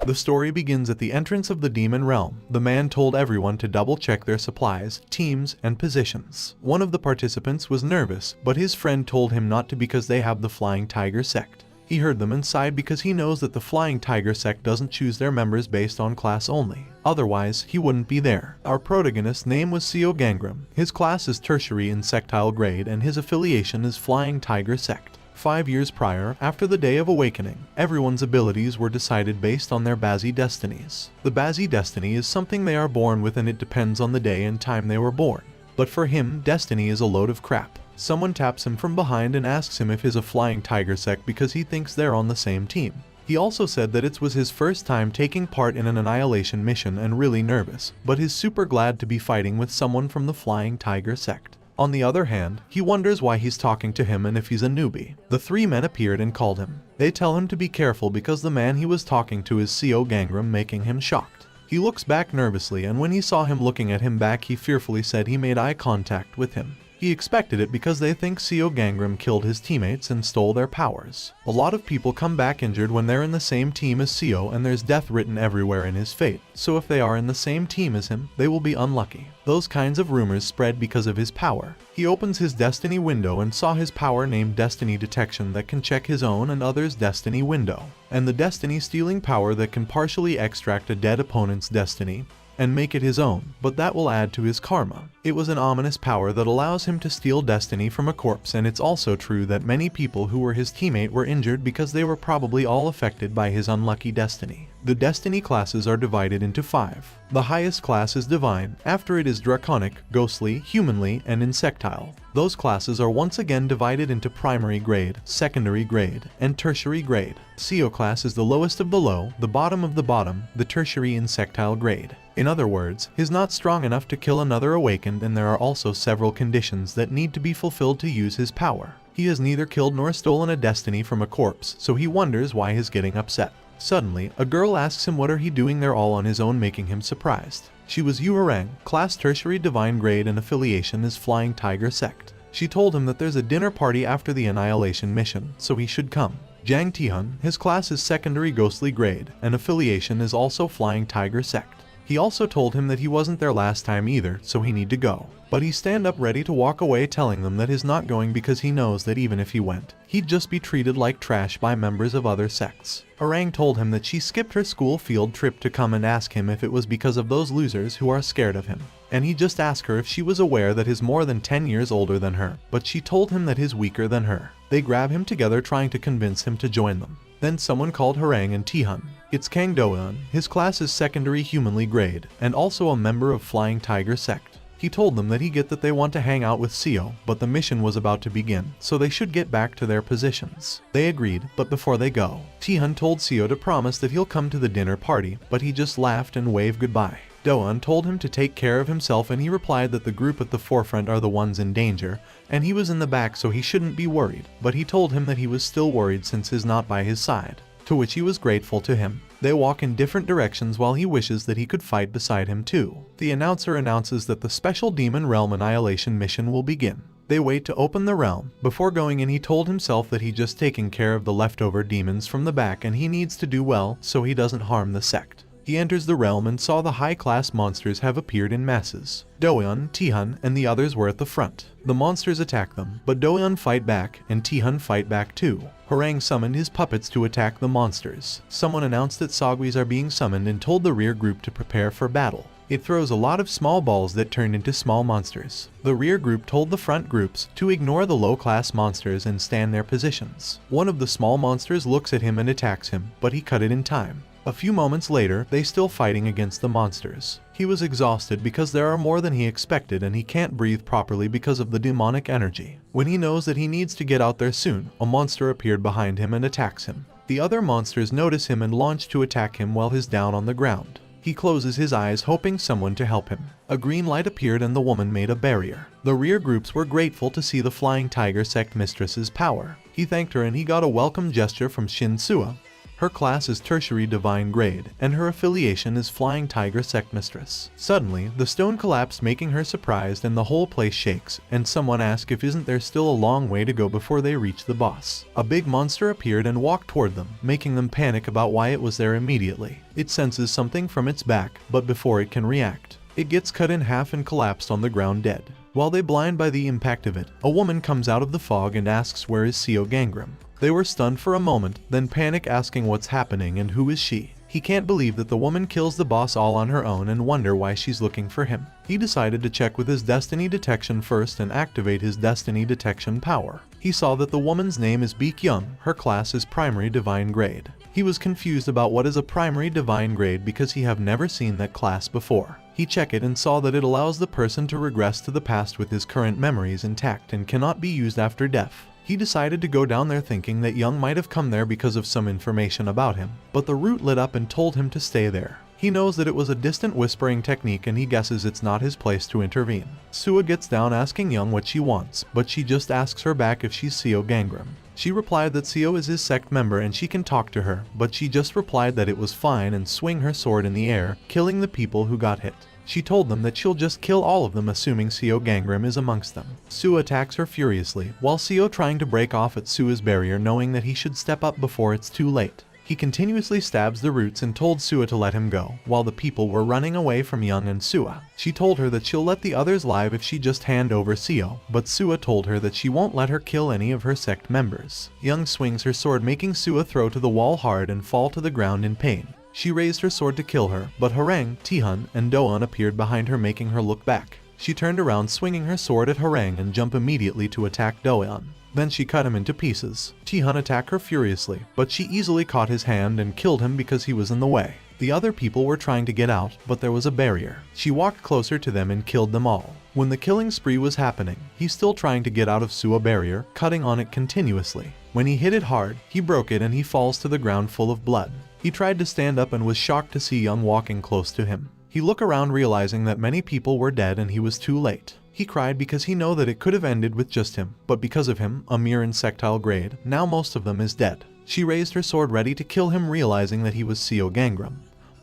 The story begins at the entrance of the demon realm. The man told everyone to double check their supplies, teams, and positions. One of the participants was nervous, but his friend told him not to because they have the Flying Tiger sect. He heard them and sighed because he knows that the Flying Tiger sect doesn't choose their members based on class only. Otherwise, he wouldn't be there. Our protagonist's name was Seo Gangrim. His class is tertiary insectile grade and his affiliation is Flying Tiger sect. 5 years prior, after the Day of Awakening, everyone's abilities were decided based on their Bazi destinies. The Bazi destiny is something they are born with and it depends on the day and time they were born. But for him, destiny is a load of crap. Someone taps him from behind and asks him if he's a Flying Tiger sect because he thinks they're on the same team. He also said that it was his first time taking part in an annihilation mission and really nervous, but he's super glad to be fighting with someone from the Flying Tiger sect. On the other hand, he wonders why he's talking to him and if he's a newbie. The three men appeared and called him. They tell him to be careful because the man he was talking to is Seo Gangrim, making him shocked. He looks back nervously and when he saw him looking at him back he fearfully said he made eye contact with him. He expected it because they think Seo Gangrim killed his teammates and stole their powers. A lot of people come back injured when they're in the same team as Seo and there's death written everywhere in his fate, so if they are in the same team as him, they will be unlucky. Those kinds of rumors spread because of his power. He opens his destiny window and saw his power named Destiny Detection that can check his own and others' destiny window, and the destiny stealing power that can partially extract a dead opponent's destiny and make it his own, but that will add to his karma. It was an ominous power that allows him to steal destiny from a corpse, and it's also true that many people who were his teammate were injured because they were probably all affected by his unlucky destiny. The destiny classes are divided into 5. The highest class is divine, after it is draconic, ghostly, humanly, and insectile. Those classes are once again divided into primary grade, secondary grade, and tertiary grade. Seo class is the lowest of the low, the bottom of the bottom, the tertiary insectile grade. In other words, he's not strong enough to kill another awakened, and there are also several conditions that need to be fulfilled to use his power. He has neither killed nor stolen a destiny from a corpse, so he wonders why he's getting upset. Suddenly, a girl asks him what are he doing there all on his own, making him surprised. She was Yuerang, class tertiary divine grade and affiliation is Flying Tiger sect. She told him that there's a dinner party after the annihilation mission, so he should come. Jang Tihun, his class is secondary ghostly grade, and affiliation is also Flying Tiger sect. He also told him that he wasn't there last time either, so he need to go. But he stand up ready to walk away, telling them that he's not going because he knows that even if he went, he'd just be treated like trash by members of other sects. Orang told him that she skipped her school field trip to come and ask him if it was because of those losers who are scared of him. And he just asked her if she was aware that he's more than 10 years older than her, but she told him that he's weaker than her. They grab him together trying to convince him to join them. Then someone called Harang and Tihun. It's Kang Doeun, his class is secondary humanly grade, and also a member of Flying Tiger sect. He told them that he get that they want to hang out with Seo, but the mission was about to begin, so they should get back to their positions. They agreed, but before they go, Tihun told Seo to promise that he'll come to the dinner party, but he just laughed and waved goodbye. Doeun told him to take care of himself and he replied that the group at the forefront are the ones in danger, and he was in the back so he shouldn't be worried, but he told him that he was still worried since he's not by his side, to which he was grateful to him. They walk in different directions while he wishes that he could fight beside him too. The announcer announces that the special Demon Realm Annihilation mission will begin. They wait to open the realm. Before going in he told himself that he just taking care of the leftover demons from the back and he needs to do well so he doesn't harm the sect. He enters the realm and saw the high-class monsters have appeared in masses. Doeun, Tihun, and the others were at the front. The monsters attack them, but Doeun fight back, and Tihun fight back too. Harang summoned his puppets to attack the monsters. Someone announced that Sogwis are being summoned and told the rear group to prepare for battle. It throws a lot of small balls that turned into small monsters. The rear group told the front groups to ignore the low-class monsters and stand their positions. One of the small monsters looks at him and attacks him, but he cut it in time. A few moments later, they still fighting against the monsters. He was exhausted because there are more than he expected and he can't breathe properly because of the demonic energy. When he knows that he needs to get out there soon, a monster appeared behind him and attacks him. The other monsters notice him and launch to attack him while he's down on the ground. He closes his eyes hoping someone to help him. A green light appeared and the woman made a barrier. The rear groups were grateful to see the Flying Tiger sect mistress's power. He thanked her and he got a welcome gesture from Shin Sua. Her class is tertiary divine grade, and her affiliation is Flying Tiger Sect Mistress. Suddenly, the stone collapsed, making her surprised, and the whole place shakes, and someone asks if isn't there still a long way to go before they reach the boss. A big monster appeared and walked toward them, making them panic about why it was there immediately. It senses something from its back, but before it can react, it gets cut in half and collapsed on the ground dead. While they blind by the impact of it, a woman comes out of the fog and asks where is Seo Gangrim. They were stunned for a moment, then panic, asking what's happening and who is she. He can't believe that the woman kills the boss all on her own and wonder why she's looking for him. He decided to check with his destiny detection first and activate his destiny detection power. He saw that the woman's name is Baek Young, her class is primary divine grade. He was confused about what is a primary divine grade because he have never seen that class before. He checked it and saw that it allows the person to regress to the past with his current memories intact and cannot be used after death. He decided to go down there thinking that Young might have come there because of some information about him, but the root lit up and told him to stay there. He knows that it was a distant whispering technique and he guesses it's not his place to intervene. Seo gets down asking Young what she wants, but she just asks her back if she's Seo Gangrim. She replied that Seo is his sect member and she can talk to her, but she just replied that it was fine and swing her sword in the air, killing the people who got hit. She told them that she'll just kill all of them, assuming Seo Gangrim is amongst them. Seo attacks her furiously, while Seo trying to break off at Sua's barrier, knowing that he should step up before it's too late. He continuously stabs the roots and told Seo to let him go, while the people were running away from Young and Seo. She told her that she'll let the others live if she just hand over Seo, but Seo told her that she won't let her kill any of her sect members. Young swings her sword, making Seo throw to the wall hard and fall to the ground in pain. She raised her sword to kill her, but Harang, Taehyun, and Doan appeared behind her, making her look back. She turned around, swinging her sword at Harang, and jumped immediately to attack Doan. Then she cut him into pieces. Taehyun attacked her furiously, but she easily caught his hand and killed him because he was in the way. The other people were trying to get out, but there was a barrier. She walked closer to them and killed them all. When the killing spree was happening, he's still trying to get out of Seo barrier, cutting on it continuously. When he hit it hard, he broke it and he falls to the ground full of blood. He tried to stand up and was shocked to see Young walking close to him. He looked around, realizing that many people were dead and he was too late. He cried because he knew that it could have ended with just him, but because of him, a mere insectile grade, now most of them is dead. She raised her sword ready to kill him, realizing that he was Seo Gangrim.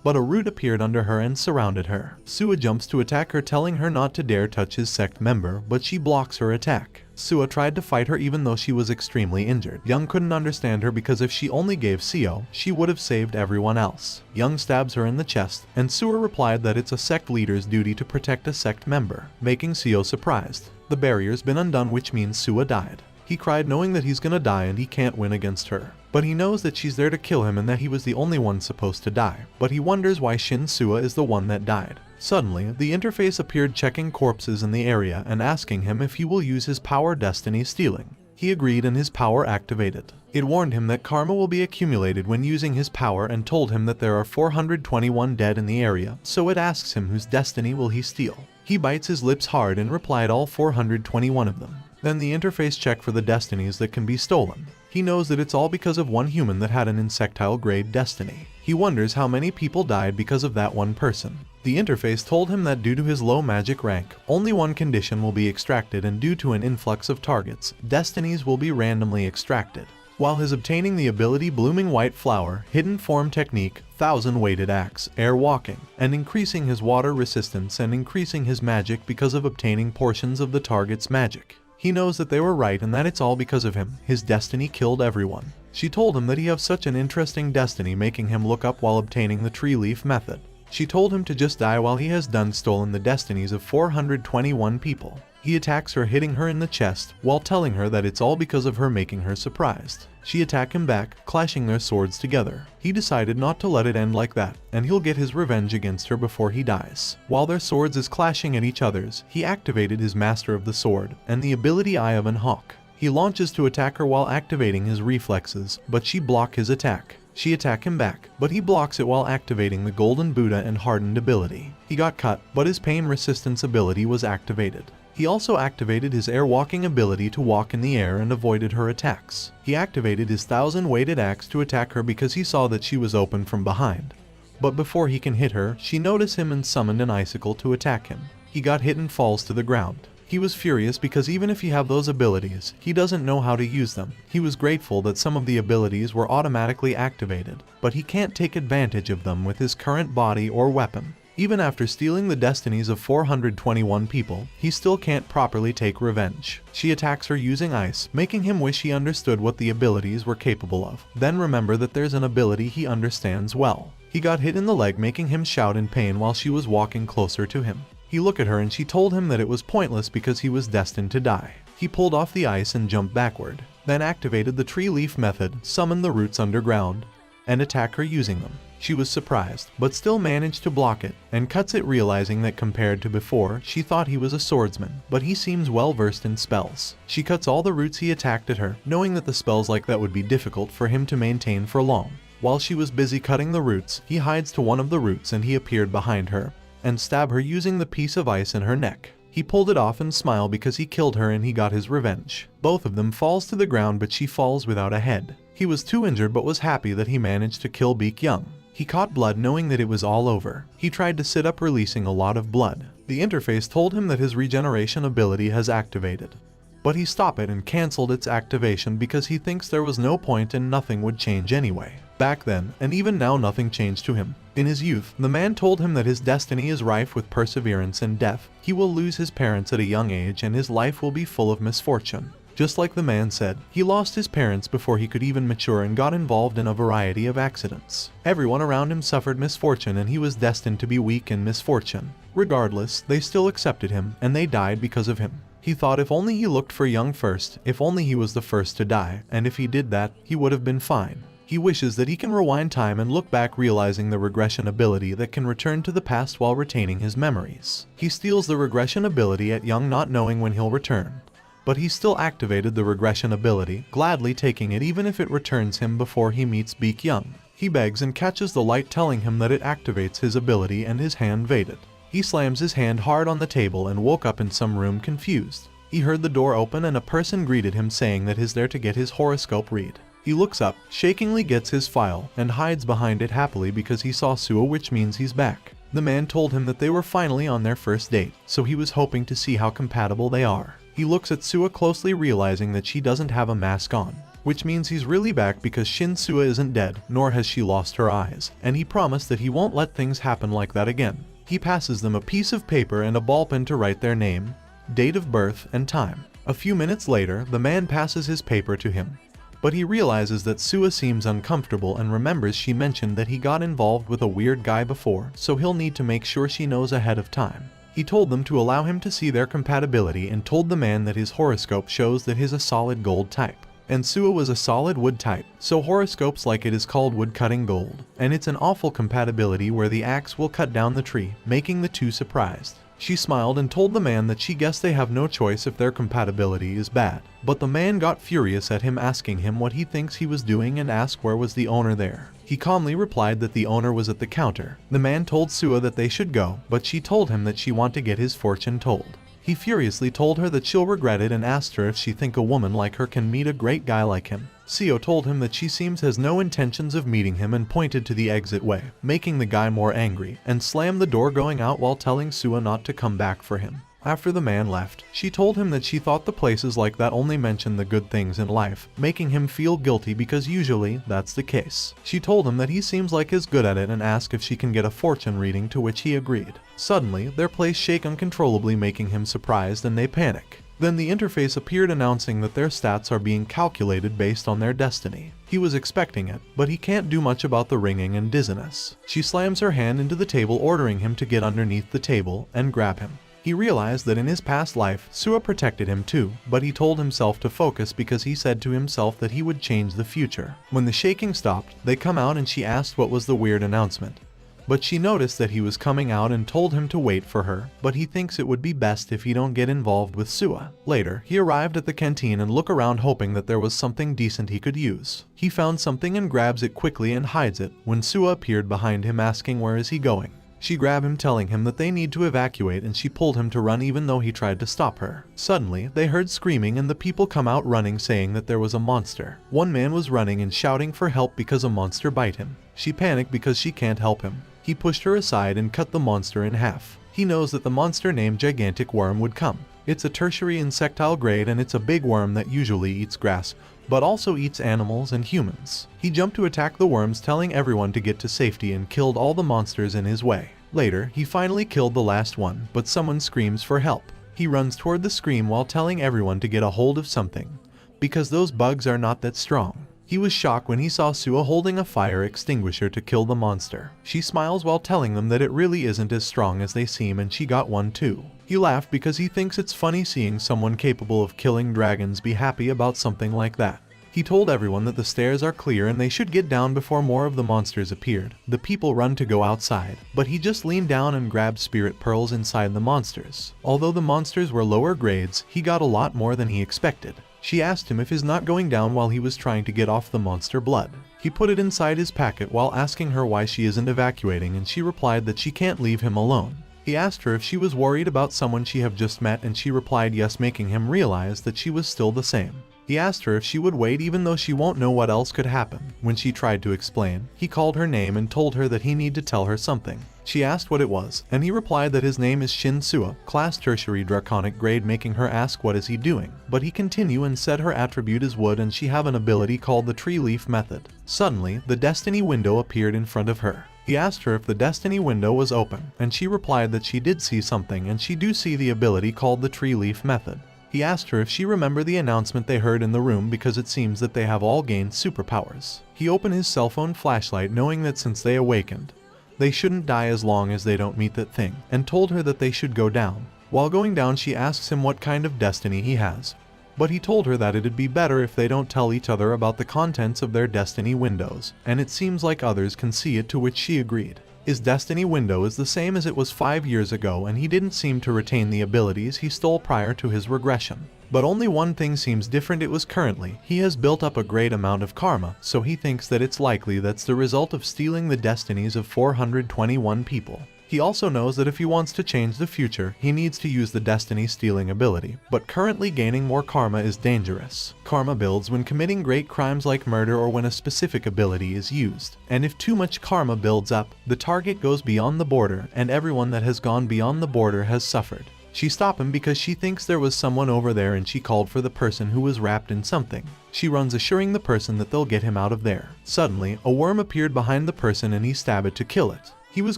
But a root appeared under her and surrounded her. Seo jumps to attack her, telling her not to dare touch his sect member, but she blocks her attack. Seo tried to fight her even though she was extremely injured. Young couldn't understand her because if she only gave Seo, she would have saved everyone else. Young stabs her in the chest, and Seo replied that it's a sect leader's duty to protect a sect member, making Seo surprised. The barrier's been undone, which means Seo died. He cried, knowing that he's gonna die and he can't win against her. But he knows that she's there to kill him and that he was the only one supposed to die. But he wonders why Shin Seo is the one that died. Suddenly, the interface appeared, checking corpses in the area and asking him if he will use his power destiny stealing. He agreed and his power activated. It warned him that karma will be accumulated when using his power and told him that there are 421 dead in the area, so it asks him whose destiny will he steal. He bites his lips hard and replied all 421 of them. Then the interface checked for the destinies that can be stolen. He knows that it's all because of one human that had an insectile grade destiny. He wonders how many people died because of that one person. The interface told him that due to his low magic rank, only one condition will be extracted, and due to an influx of targets, destinies will be randomly extracted. While his obtaining the ability Blooming White Flower, Hidden Form Technique, 1000 Weighted Axe, Air Walking, and increasing his water resistance and increasing his magic because of obtaining portions of the target's magic. He knows that they were right and that it's all because of him. His destiny killed everyone. She told him that he has such an interesting destiny, making him look up while obtaining the tree leaf method. She told him to just die while he has done stolen the destinies of 421 people. He attacks her, hitting her in the chest, while telling her that it's all because of her, making her surprised. She attacked him back, clashing their swords together. He decided not to let it end like that, and he'll get his revenge against her before he dies. While their swords is clashing at each other's, he activated his Master of the Sword, and the ability Eye of an Hawk. He launches to attack her while activating his reflexes, but she blocks his attack. She attacked him back, but he blocks it while activating the Golden Buddha and Hardened ability. He got cut, but his Pain Resistance ability was activated. He also activated his Air Walking ability to walk in the air and avoided her attacks. He activated his 1000 Weighted Axe to attack her because he saw that she was open from behind. But before he can hit her, she noticed him and summoned an icicle to attack him. He got hit and falls to the ground. He was furious because even if he have those abilities, he doesn't know how to use them. He was grateful that some of the abilities were automatically activated, but he can't take advantage of them with his current body or weapon. Even after stealing the destinies of 421 people, he still can't properly take revenge. She attacks her using ice, making him wish he understood what the abilities were capable of. Then remember that there's an ability he understands well. He got hit in the leg, making him shout in pain while she was walking closer to him. He looked at her and she told him that it was pointless because he was destined to die. He pulled off the ice and jumped backward, then activated the tree leaf method, summoned the roots underground, and attacked her using them. She was surprised, but still managed to block it, and cuts it, realizing that compared to before, she thought he was a swordsman, but he seems well versed in spells. She cuts all the roots he attacked at her, knowing that the spells like that would be difficult for him to maintain for long. While she was busy cutting the roots, he hides to one of the roots and he appeared behind her, and stabbed her using the piece of ice in her neck. He pulled it off and smiled because he killed her and he got his revenge. Both of them falls to the ground, but she falls without a head. He was too injured but was happy that he managed to kill Baek Young. He caught blood, knowing that it was all over. He tried to sit up, releasing a lot of blood. The interface told him that his regeneration ability has activated, but he stopped it and cancelled its activation because he thinks there was no point and nothing would change anyway. Back then, and even now, nothing changed to him. In his youth, the man told him that his destiny is rife with perseverance and death. He will lose his parents at a young age and his life will be full of misfortune. Just like the man said, he lost his parents before he could even mature and got involved in a variety of accidents. Everyone around him suffered misfortune and he was destined to be weak in misfortune. Regardless, they still accepted him and they died because of him. He thought if only he looked for Young first, if only he was the first to die, and if he did that, he would have been fine. He wishes that he can rewind time and look back, realizing the regression ability that can return to the past while retaining his memories. He steals the regression ability at Young, not knowing when he'll return, but he still activated the regression ability, gladly taking it even if it returns him before he meets Baek Young. He begs and catches the light, telling him that it activates his ability, and his hand faded. He slams his hand hard on the table and woke up in some room confused. He heard the door open and a person greeted him, saying that he's there to get his horoscope read. He looks up, shakingly gets his file, and hides behind it happily because he saw Seo, which means he's back. The man told him that they were finally on their first date, so he was hoping to see how compatible they are. He looks at Seo closely, realizing that she doesn't have a mask on, which means he's really back because Shin Seo isn't dead, nor has she lost her eyes, and he promised that he won't let things happen like that again. He passes them a piece of paper and a ball pen to write their name, date of birth, and time. A few minutes later, the man passes his paper to him, but he realizes that Seo seems uncomfortable and remembers she mentioned that he got involved with a weird guy before, so he'll need to make sure she knows ahead of time. He told them to allow him to see their compatibility and told the man that his horoscope shows that he's a solid gold type, and Seo was a solid wood type, so horoscopes like it is called wood cutting gold, and it's an awful compatibility where the axe will cut down the tree, making the two surprised. She smiled and told the man that she guessed they have no choice if their compatibility is bad. But the man got furious at him, asking him what he thinks he was doing and asked where was the owner there. He calmly replied that the owner was at the counter. The man told Seo that they should go, but she told him that she wanted to get his fortune told. He furiously told her that she'll regret it and asked her if she think a woman like her can meet a great guy like him. Seo told him that she seems has no intentions of meeting him and pointed to the exit way, making the guy more angry, and slammed the door going out while telling Seo not to come back for him. After the man left, she told him that she thought the places like that only mention the good things in life, making him feel guilty because usually that's the case. She told him that he seems like he's good at it and asked if she can get a fortune reading, to which he agreed. Suddenly, their place shake uncontrollably, making him surprised, and they panic. Then the interface appeared, announcing that their stats are being calculated based on their destiny. He was expecting it, but he can't do much about the ringing and dizziness. She slams her hand into the table, ordering him to get underneath the table and grab him. He realized that in his past life, Seo protected him too, but he told himself to focus because he said to himself that he would change the future. When the shaking stopped, they come out and she asked what was the weird announcement. But she noticed that he was coming out and told him to wait for her, but he thinks it would be best if he don't get involved with Seo. Later, he arrived at the canteen and looked around, hoping that there was something decent he could use. He found something and grabs it quickly and hides it, when Seo appeared behind him, asking where is he going. She grabbed him, telling him that they need to evacuate, and she pulled him to run even though he tried to stop her. Suddenly, they heard screaming and the people come out running, saying that there was a monster. One man was running and shouting for help because a monster bite him. She panicked because she can't help him. He pushed her aside and cut the monster in half. He knows that the monster named Gigantic Worm would come. It's a tertiary insectile grade and it's a big worm that usually eats grass, but also eats animals and humans. He jumped to attack the worms, telling everyone to get to safety, and killed all the monsters in his way. Later, he finally killed the last one, but someone screams for help. He runs toward the scream while telling everyone to get a hold of something, because those bugs are not that strong. He was shocked when he saw Seo holding a fire extinguisher to kill the monster. She smiles while telling them that it really isn't as strong as they seem, and she got one too. He laughed because he thinks it's funny seeing someone capable of killing dragons be happy about something like that. He told everyone that the stairs are clear and they should get down before more of the monsters appeared. The people run to go outside, but he just leaned down and grabbed spirit pearls inside the monsters. Although the monsters were lower grades, he got a lot more than he expected. She asked him if he's not going down while he was trying to get off the monster blood. He put it inside his packet while asking her why she isn't evacuating, and she replied that she can't leave him alone. He asked her if she was worried about someone she have just met, and she replied yes, making him realize that she was still the same. He asked her if she would wait even though she won't know what else could happen. When she tried to explain, he called her name and told her that he need to tell her something. She asked what it was, and he replied that his name is Shin Seo, class tertiary draconic grade, making her ask what is he doing. But he continued and said her attribute is wood and she have an ability called the tree leaf method. Suddenly, the destiny window appeared in front of her. He asked her if the destiny window was open, and she replied that she did see something and she do see the ability called the tree leaf method. He asked her if she remembered the announcement they heard in the room because it seems that they have all gained superpowers. He opened his cell phone flashlight knowing that since they awakened, they shouldn't die as long as they don't meet that thing, and told her that they should go down. While going down, she asks him what kind of destiny he has, but he told her that it'd be better if they don't tell each other about the contents of their destiny windows, and it seems like others can see it, to which she agreed. His destiny window is the same as it was 5 years ago, and he didn't seem to retain the abilities he stole prior to his regression. But only one thing seems different. It was currently, he has built up a great amount of karma, so he thinks that it's likely that's the result of stealing the destinies of 421 people. He also knows that if he wants to change the future, he needs to use the destiny stealing ability, but currently gaining more karma is dangerous. Karma builds when committing great crimes like murder or when a specific ability is used. And if too much karma builds up, the target goes beyond the border, and everyone that has gone beyond the border has suffered. She stopped him because she thinks there was someone over there, and she called for the person who was wrapped in something. She runs, assuring the person that they'll get him out of there. Suddenly, a worm appeared behind the person and he stabbed it to kill it. He was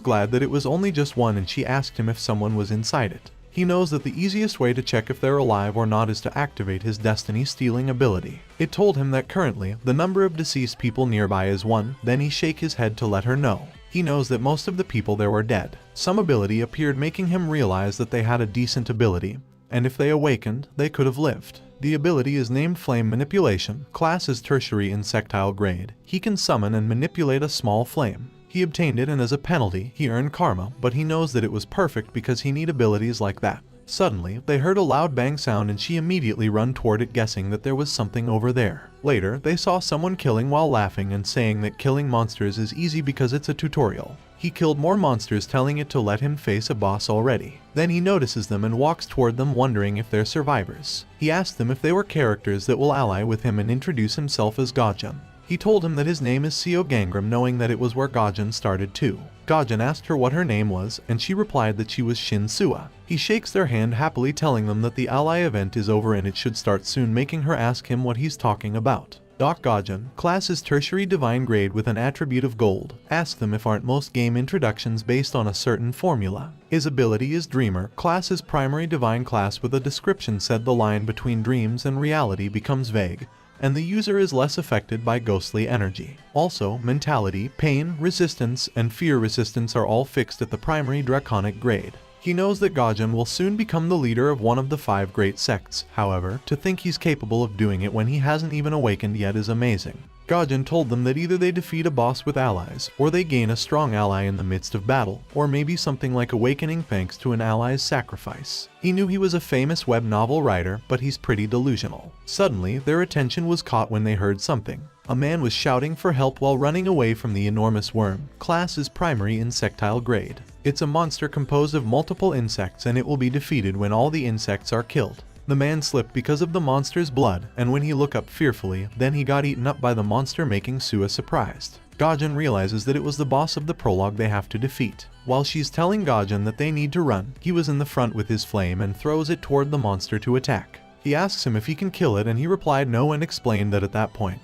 glad that it was only just one, and she asked him if someone was inside it. He knows that the easiest way to check if they're alive or not is to activate his destiny stealing ability. It told him that currently, the number of deceased people nearby is 1, then he shake his head to let her know. He knows that most of the people there were dead. Some ability appeared, making him realize that they had a decent ability, and if they awakened, they could have lived. The ability is named Flame Manipulation, class is tertiary insectile grade. He can summon and manipulate a small flame. He obtained it, and as a penalty, he earned karma, but he knows that it was perfect because he need abilities like that. Suddenly, they heard a loud bang sound and she immediately run toward it, guessing that there was something over there. Later, they saw someone killing while laughing and saying that killing monsters is easy because it's a tutorial. He killed more monsters, telling it to let him face a boss already. Then he notices them and walks toward them, wondering if they're survivors. He asked them if they were characters that will ally with him and introduce himself as Gajan. He told him that his name is Seo Gangrim, knowing that it was where Gajan started too. Gajan asked her what her name was, and she replied that she was Shin Seo. He shakes their hand happily, telling them that the ally event is over and it should start soon, making her ask him what he's talking about. Doc Gajan, class is tertiary divine grade with an attribute of gold. Ask them if aren't most game introductions based on a certain formula. His ability is Dreamer, class is primary divine class with a description said the line between dreams and reality becomes vague, and the user is less affected by ghostly energy. Also, mentality, pain, resistance, and fear resistance are all fixed at the primary draconic grade. He knows that Gajan will soon become the leader of one of the 5 great sects. However, to think he's capable of doing it when he hasn't even awakened yet is amazing. Gajan told them that either they defeat a boss with allies, or they gain a strong ally in the midst of battle, or maybe something like awakening thanks to an ally's sacrifice. He knew he was a famous web novel writer, but he's pretty delusional. Suddenly, their attention was caught when they heard something. A man was shouting for help while running away from the enormous worm. Class is primary insectile grade. It's a monster composed of multiple insects, and it will be defeated when all the insects are killed. The man slipped because of the monster's blood, and when he looked up fearfully, then he got eaten up by the monster, making Seo surprised. Gajin realizes that it was the boss of the prologue they have to defeat. While she's telling Gajin that they need to run, he was in the front with his flame and throws it toward the monster to attack. He asks him if he can kill it and he replied no and explained that at that point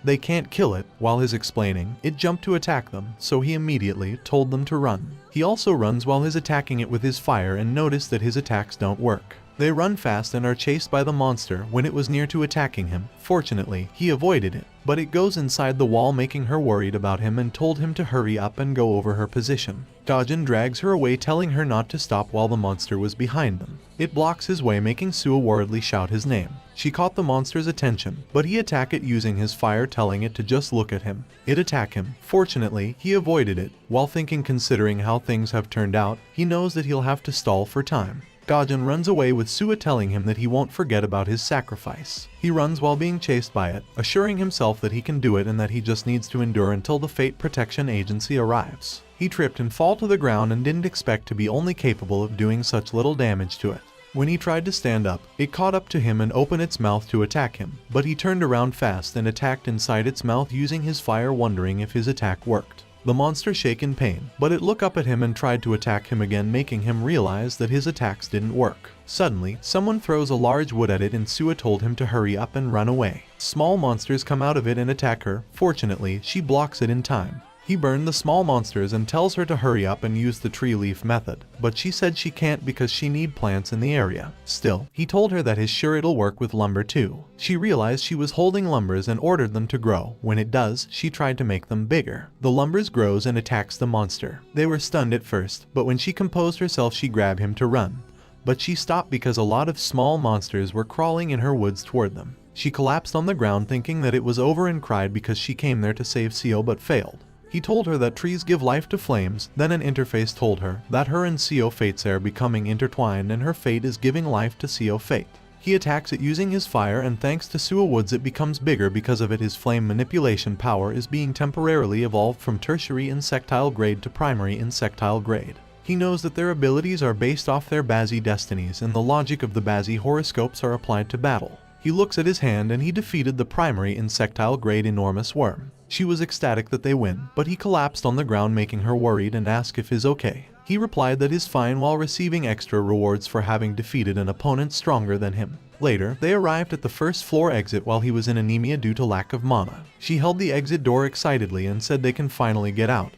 they can't kill it. While he's explaining, it jumped to attack them, so he immediately told them to run. He also runs while he's attacking it with his fire and noticed that his attacks don't work. They run fast and are chased by the monster when it was near to attacking him. Fortunately, he avoided it, but it goes inside the wall, making her worried about him and told him to hurry up and go over her position. Gajin drags her away, telling her not to stop while the monster was behind them. It blocks his way, making Seo worriedly shout his name. She caught the monster's attention, but he attacked it using his fire, telling it to just look at him. It attacked him. Fortunately, he avoided it. While thinking, considering how things have turned out, he knows that he'll have to stall for time. Gajin runs away with Seo telling him that he won't forget about his sacrifice. He runs while being chased by it, assuring himself that he can do it and that he just needs to endure until the Fate Protection Agency arrives. He tripped and fall to the ground and didn't expect to be only capable of doing such little damage to it. When he tried to stand up, it caught up to him and opened its mouth to attack him, but he turned around fast and attacked inside its mouth using his fire, wondering if his attack worked. The monster shook in pain, but it looked up at him and tried to attack him again, making him realize that his attacks didn't work. Suddenly, someone throws a large wood at it and Seo told him to hurry up and run away. Small monsters come out of it and attack her. Fortunately, she blocks it in time. He burned the small monsters and tells her to hurry up and use the tree leaf method, but she said she can't because she needs plants in the area. Still, he told her that he's sure it'll work with lumber too. She realized she was holding lumbers and ordered them to grow. When it does, she tried to make them bigger. The lumbers grows and attacks the monster. They were stunned at first, but when she composed herself, she grabbed him to run. But she stopped because a lot of small monsters were crawling in her woods toward them. She collapsed on the ground thinking that it was over and cried because she came there to save Seo but failed. He told her that trees give life to flames, then an interface told her that her and Seo fates are becoming intertwined and her fate is giving life to Seo fate. He attacks it using his fire and thanks to Seo woods it becomes bigger. Because of it, his flame manipulation power is being temporarily evolved from tertiary insectile grade to primary insectile grade. He knows that their abilities are based off their Bazi destinies and the logic of the Bazi horoscopes are applied to battle. He looks at his hand and he defeated the primary insectile grade enormous worm. She was ecstatic that they win, but he collapsed on the ground, making her worried and asked if he's okay. He replied that he's fine while receiving extra rewards for having defeated an opponent stronger than him. Later, they arrived at the first floor exit while he was in anemia due to lack of mana. She held the exit door excitedly and said they can finally get out.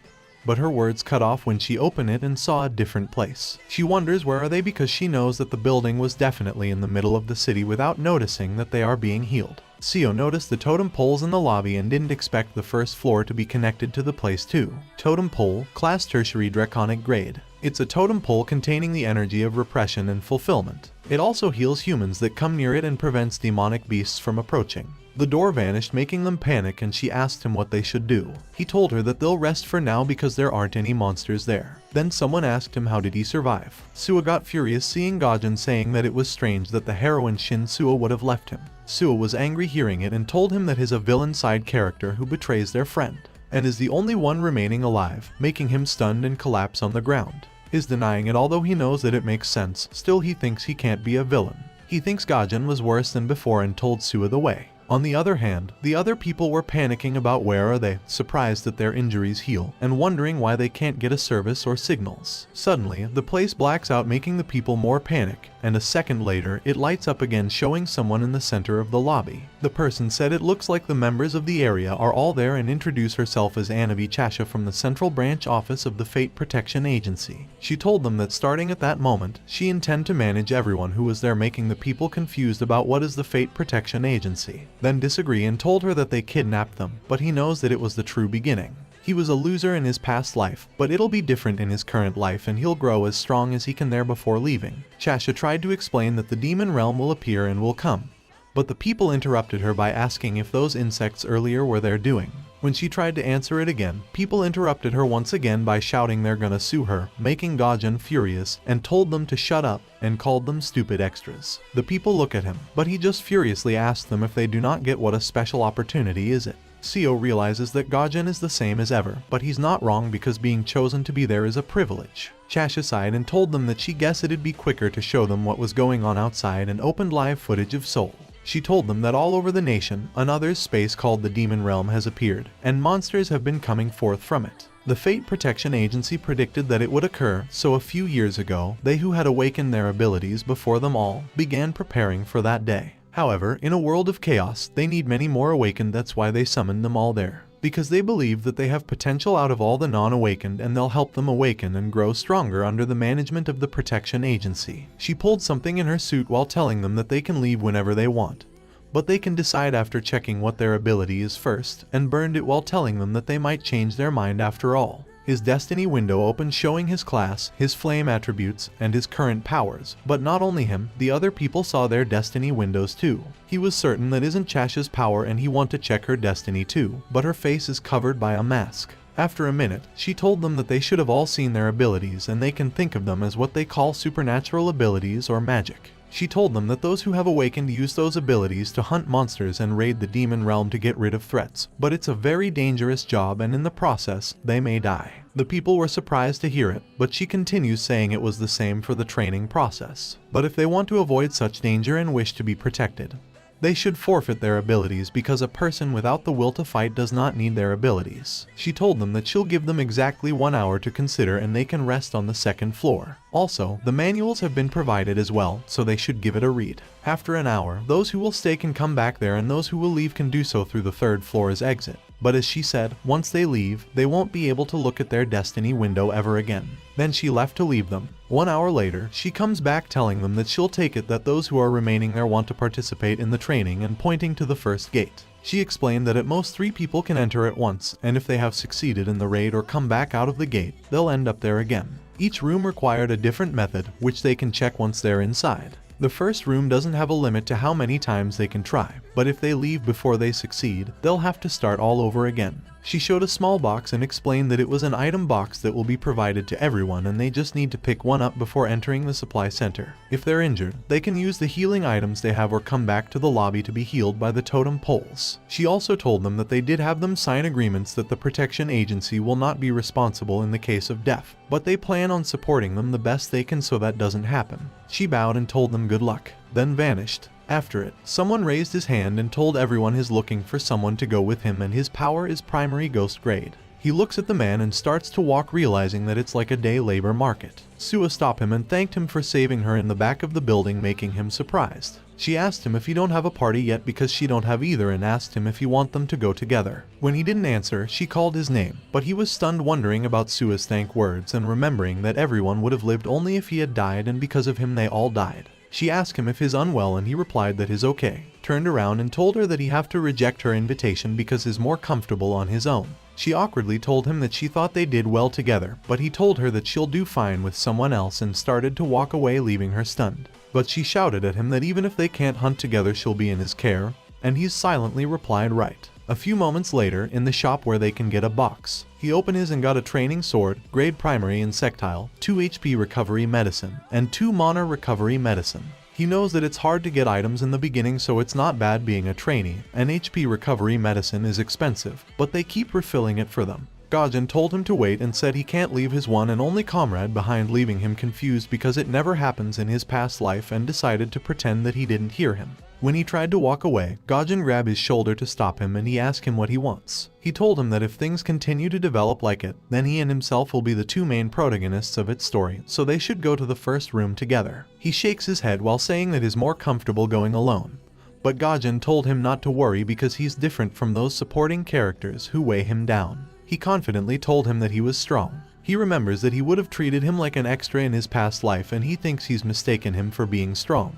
But her words cut off when she opened it and saw a different place. She wonders where are they because she knows that the building was definitely in the middle of the city without noticing that they are being healed. Seo noticed the totem poles in the lobby and didn't expect the first floor to be connected to the place too. Totem pole, class tertiary draconic grade. It's a totem pole containing the energy of repression and fulfillment. It also heals humans that come near it and prevents demonic beasts from approaching. The door vanished, making them panic, and she asked him what they should do. He told her that they'll rest for now because there aren't any monsters there. Then someone asked him how did he survive. Seo got furious seeing Gajin saying that it was strange that the heroine Shin Seo would have left him. Seo was angry hearing it and told him that he's a villain side character who betrays their friend, and is the only one remaining alive, making him stunned and collapse on the ground. He's denying it although he knows that it makes sense, still he thinks he can't be a villain. He thinks Gajin was worse than before and told Seo the way. On the other hand, the other people were panicking about where are they, surprised that their injuries heal, and wondering why they can't get a service or signals. Suddenly, the place blacks out, making the people more panic, and a second later, it lights up again, showing someone in the center of the lobby. The person said it looks like the members of the area are all there and introduced herself as Anavi Chasha from the Central Branch Office of the Fate Protection Agency. She told them that starting at that moment, she intended to manage everyone who was there, making the people confused about what is the Fate Protection Agency. Then disagree and told her that they kidnapped them, but he knows that it was the true beginning. He was a loser in his past life, but it'll be different in his current life and he'll grow as strong as he can there before leaving. Chasha tried to explain that the demon realm will appear and will come, but the people interrupted her by asking if those insects earlier were their doing. When she tried to answer it again, people interrupted her once again by shouting they're gonna sue her, making Gajin furious and told them to shut up and called them stupid extras. The people look at him, but he just furiously asked them if they do not get what a special opportunity is it. Seo realizes that Gajin is the same as ever, but he's not wrong because being chosen to be there is a privilege. Chasha sighed and told them that she guessed it'd be quicker to show them what was going on outside and opened live footage of Seoul. She told them that all over the nation, another space called the Demon Realm has appeared, and monsters have been coming forth from it. The Fate Protection Agency predicted that it would occur, so a few years ago, they who had awakened their abilities before them all began preparing for that day. However, in a world of chaos, they need many more awakened. That's why they summoned them all there. Because they believe that they have potential out of all the non-awakened and they'll help them awaken and grow stronger under the management of the Protection Agency. She pulled something in her suit while telling them that they can leave whenever they want, but they can decide after checking what their ability is first, and burned it while telling them that they might change their mind after all. His destiny window opened, showing his class, his flame attributes, and his current powers. But not only him, the other people saw their destiny windows too. He was certain that isn't Chasha's power and he wanted to check her destiny too, but her face is covered by a mask. After a minute, she told them that they should have all seen their abilities and they can think of them as what they call supernatural abilities or magic. She told them that those who have awakened use those abilities to hunt monsters and raid the demon realm to get rid of threats, but it's a very dangerous job and in the process, they may die. The people were surprised to hear it, but she continues saying it was the same for the training process. But if they want to avoid such danger and wish to be protected, they should forfeit their abilities because a person without the will to fight does not need their abilities. She told them that she'll give them exactly 1 hour to consider and they can rest on the second floor. Also, the manuals have been provided as well, so they should give it a read. After an hour, those who will stay can come back there and those who will leave can do so through the third floor's exit. But as she said, once they leave, they won't be able to look at their destiny window ever again. Then she left to leave them. 1 hour later, she comes back telling them that she'll take it that those who are remaining there want to participate in the training and pointing to the first gate. She explained that at most 3 people can enter at once, and if they have succeeded in the raid or come back out of the gate, they'll end up there again. Each room required a different method, which they can check once they're inside. The first room doesn't have a limit to how many times they can try, but if they leave before they succeed, they'll have to start all over again. She showed a small box and explained that it was an item box that will be provided to everyone and they just need to pick one up before entering the supply center. If they're injured, they can use the healing items they have or come back to the lobby to be healed by the totem poles. She also told them that they did have them sign agreements that the Protection Agency will not be responsible in the case of death, but they plan on supporting them the best they can so that doesn't happen. She bowed and told them good luck, then vanished. After it, someone raised his hand and told everyone he's looking for someone to go with him and his power is primary ghost grade. He looks at the man and starts to walk, realizing that it's like a day labor market. Seo stopped him and thanked him for saving her in the back of the building, making him surprised. She asked him if he don't have a party yet because she don't have either and asked him if he want them to go together. When he didn't answer, she called his name, but he was stunned, wondering about Seo's thank words and remembering that everyone would have lived only if he had died and because of him they all died. She asked him if he's unwell and he replied that he's okay, turned around and told her that he have to reject her invitation because he's more comfortable on his own. She awkwardly told him that she thought they did well together, but he told her that she'll do fine with someone else and started to walk away, leaving her stunned. But she shouted at him that even if they can't hunt together she'll be in his care, and he silently replied right. A few moments later, in the shop where they can get a box, he opened his and got a training sword, grade primary insectile, 2 HP recovery medicine, and 2 mana recovery medicine. He knows that it's hard to get items in the beginning, so it's not bad being a trainee, and HP recovery medicine is expensive, but they keep refilling it for them. Gaijin told him to wait and said he can't leave his one and only comrade behind, leaving him confused because it never happens in his past life, and decided to pretend that he didn't hear him. When he tried to walk away, Gaijin grabbed his shoulder to stop him and he asked him what he wants. He told him that if things continue to develop like it, then he and himself will be the 2 main protagonists of its story, so they should go to the first room together. He shakes his head while saying that he's more comfortable going alone. But Gaijin told him not to worry because he's different from those supporting characters who weigh him down. He confidently told him that he was strong. He remembers that he would have treated him like an extra in his past life and he thinks he's mistaken him for being strong.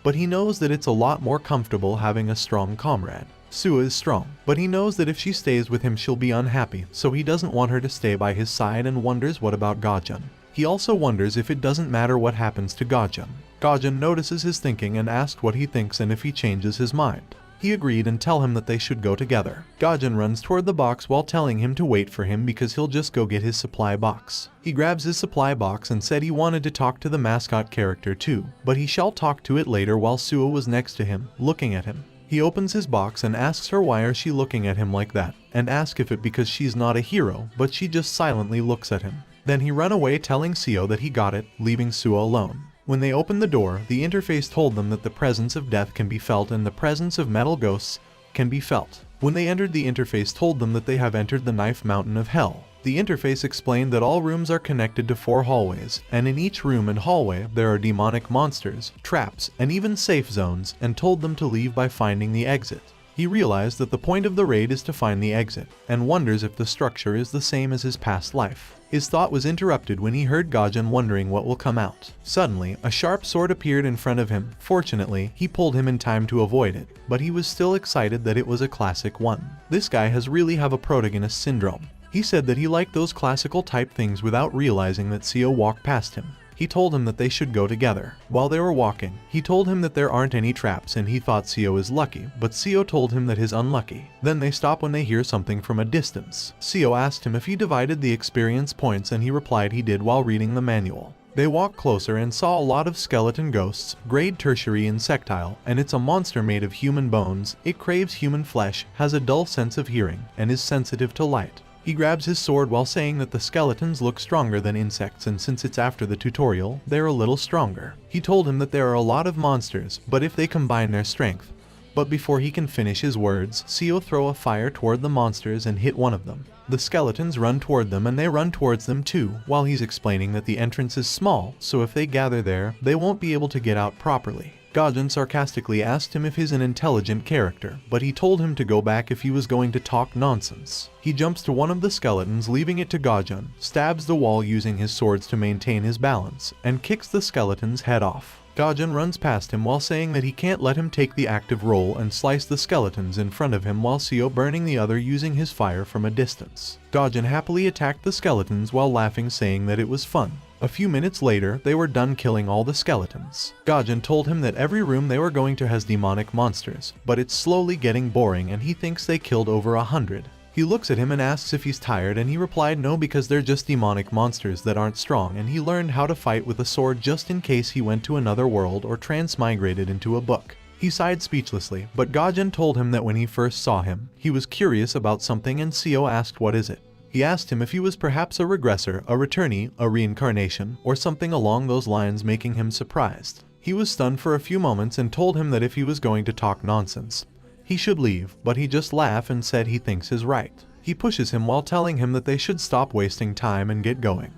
But he knows that it's a lot more comfortable having a strong comrade. Seo is strong, but he knows that if she stays with him she'll be unhappy, so he doesn't want her to stay by his side and wonders what about Gaijin. He also wonders if it doesn't matter what happens to Gaijin. Gaijin notices his thinking and asks what he thinks and if he changes his mind. He agreed and tell him that they should go together. Gaijin runs toward the box while telling him to wait for him because he'll just go get his supply box. He grabs his supply box and said he wanted to talk to the mascot character too, but he shall talk to it later while Seo was next to him, looking at him. He opens his box and asks her why is she looking at him like that, and asks if it because she's not a hero, but she just silently looks at him. Then he run away telling Seo that he got it, leaving Seo alone. When they opened the door, the interface told them that the presence of death can be felt and the presence of metal ghosts can be felt. When they entered, the interface told them that they have entered the knife mountain of hell. The interface explained that all rooms are connected to 4 hallways, and in each room and hallway there are demonic monsters, traps, and even safe zones, and told them to leave by finding the exit. He realized that the point of the raid is to find the exit, and wonders if the structure is the same as his past life. His thought was interrupted when he heard Gajan wondering what will come out. Suddenly, a sharp sword appeared in front of him. Fortunately, he pulled him in time to avoid it, but he was still excited that it was a classic one. This guy has really have a protagonist syndrome. He said that he liked those classical type things without realizing that Seo walked past him. He told him that they should go together. While they were walking, he told him that there aren't any traps and he thought Seo is lucky, but Seo told him that he's unlucky. Then they stop when they hear something from a distance. Seo asked him if he divided the experience points and he replied he did while reading the manual. They walked closer and saw a lot of skeleton ghosts, grade tertiary insectile, and it's a monster made of human bones. It craves human flesh, has a dull sense of hearing, and is sensitive to light. He grabs his sword while saying that the skeletons look stronger than insects, and since it's after the tutorial, they're a little stronger. He told him that there are a lot of monsters, but if they combine their strength. But before he can finish his words, Seo throw a fire toward the monsters and hit one of them. The skeletons run toward them and they run towards them too, while he's explaining that the entrance is small, so if they gather there, they won't be able to get out properly. Gajan sarcastically asked him if he's an intelligent character, but he told him to go back if he was going to talk nonsense. He jumps to one of the skeletons, leaving it to Gajan, stabs the wall using his swords to maintain his balance, and kicks the skeleton's head off. Gajan runs past him while saying that he can't let him take the active role and slice the skeletons in front of him while Seo burning the other using his fire from a distance. Gajan happily attacked the skeletons while laughing, saying that it was fun. A few minutes later, they were done killing all the skeletons. Gajan told him that every room they were going to has demonic monsters, but it's slowly getting boring and he thinks they killed over 100. He looks at him and asks if he's tired, and he replied no, because they're just demonic monsters that aren't strong, and he learned how to fight with a sword just in case he went to another world or transmigrated into a book. He sighed speechlessly, but Gajan told him that when he first saw him, he was curious about something, and Seo asked what is it. He asked him if he was perhaps a regressor, a returnee, a reincarnation, or something along those lines, making him surprised. He was stunned for a few moments and told him that if he was going to talk nonsense, he should leave, but he just laughed and said he thinks is right. He pushes him while telling him that they should stop wasting time and get going.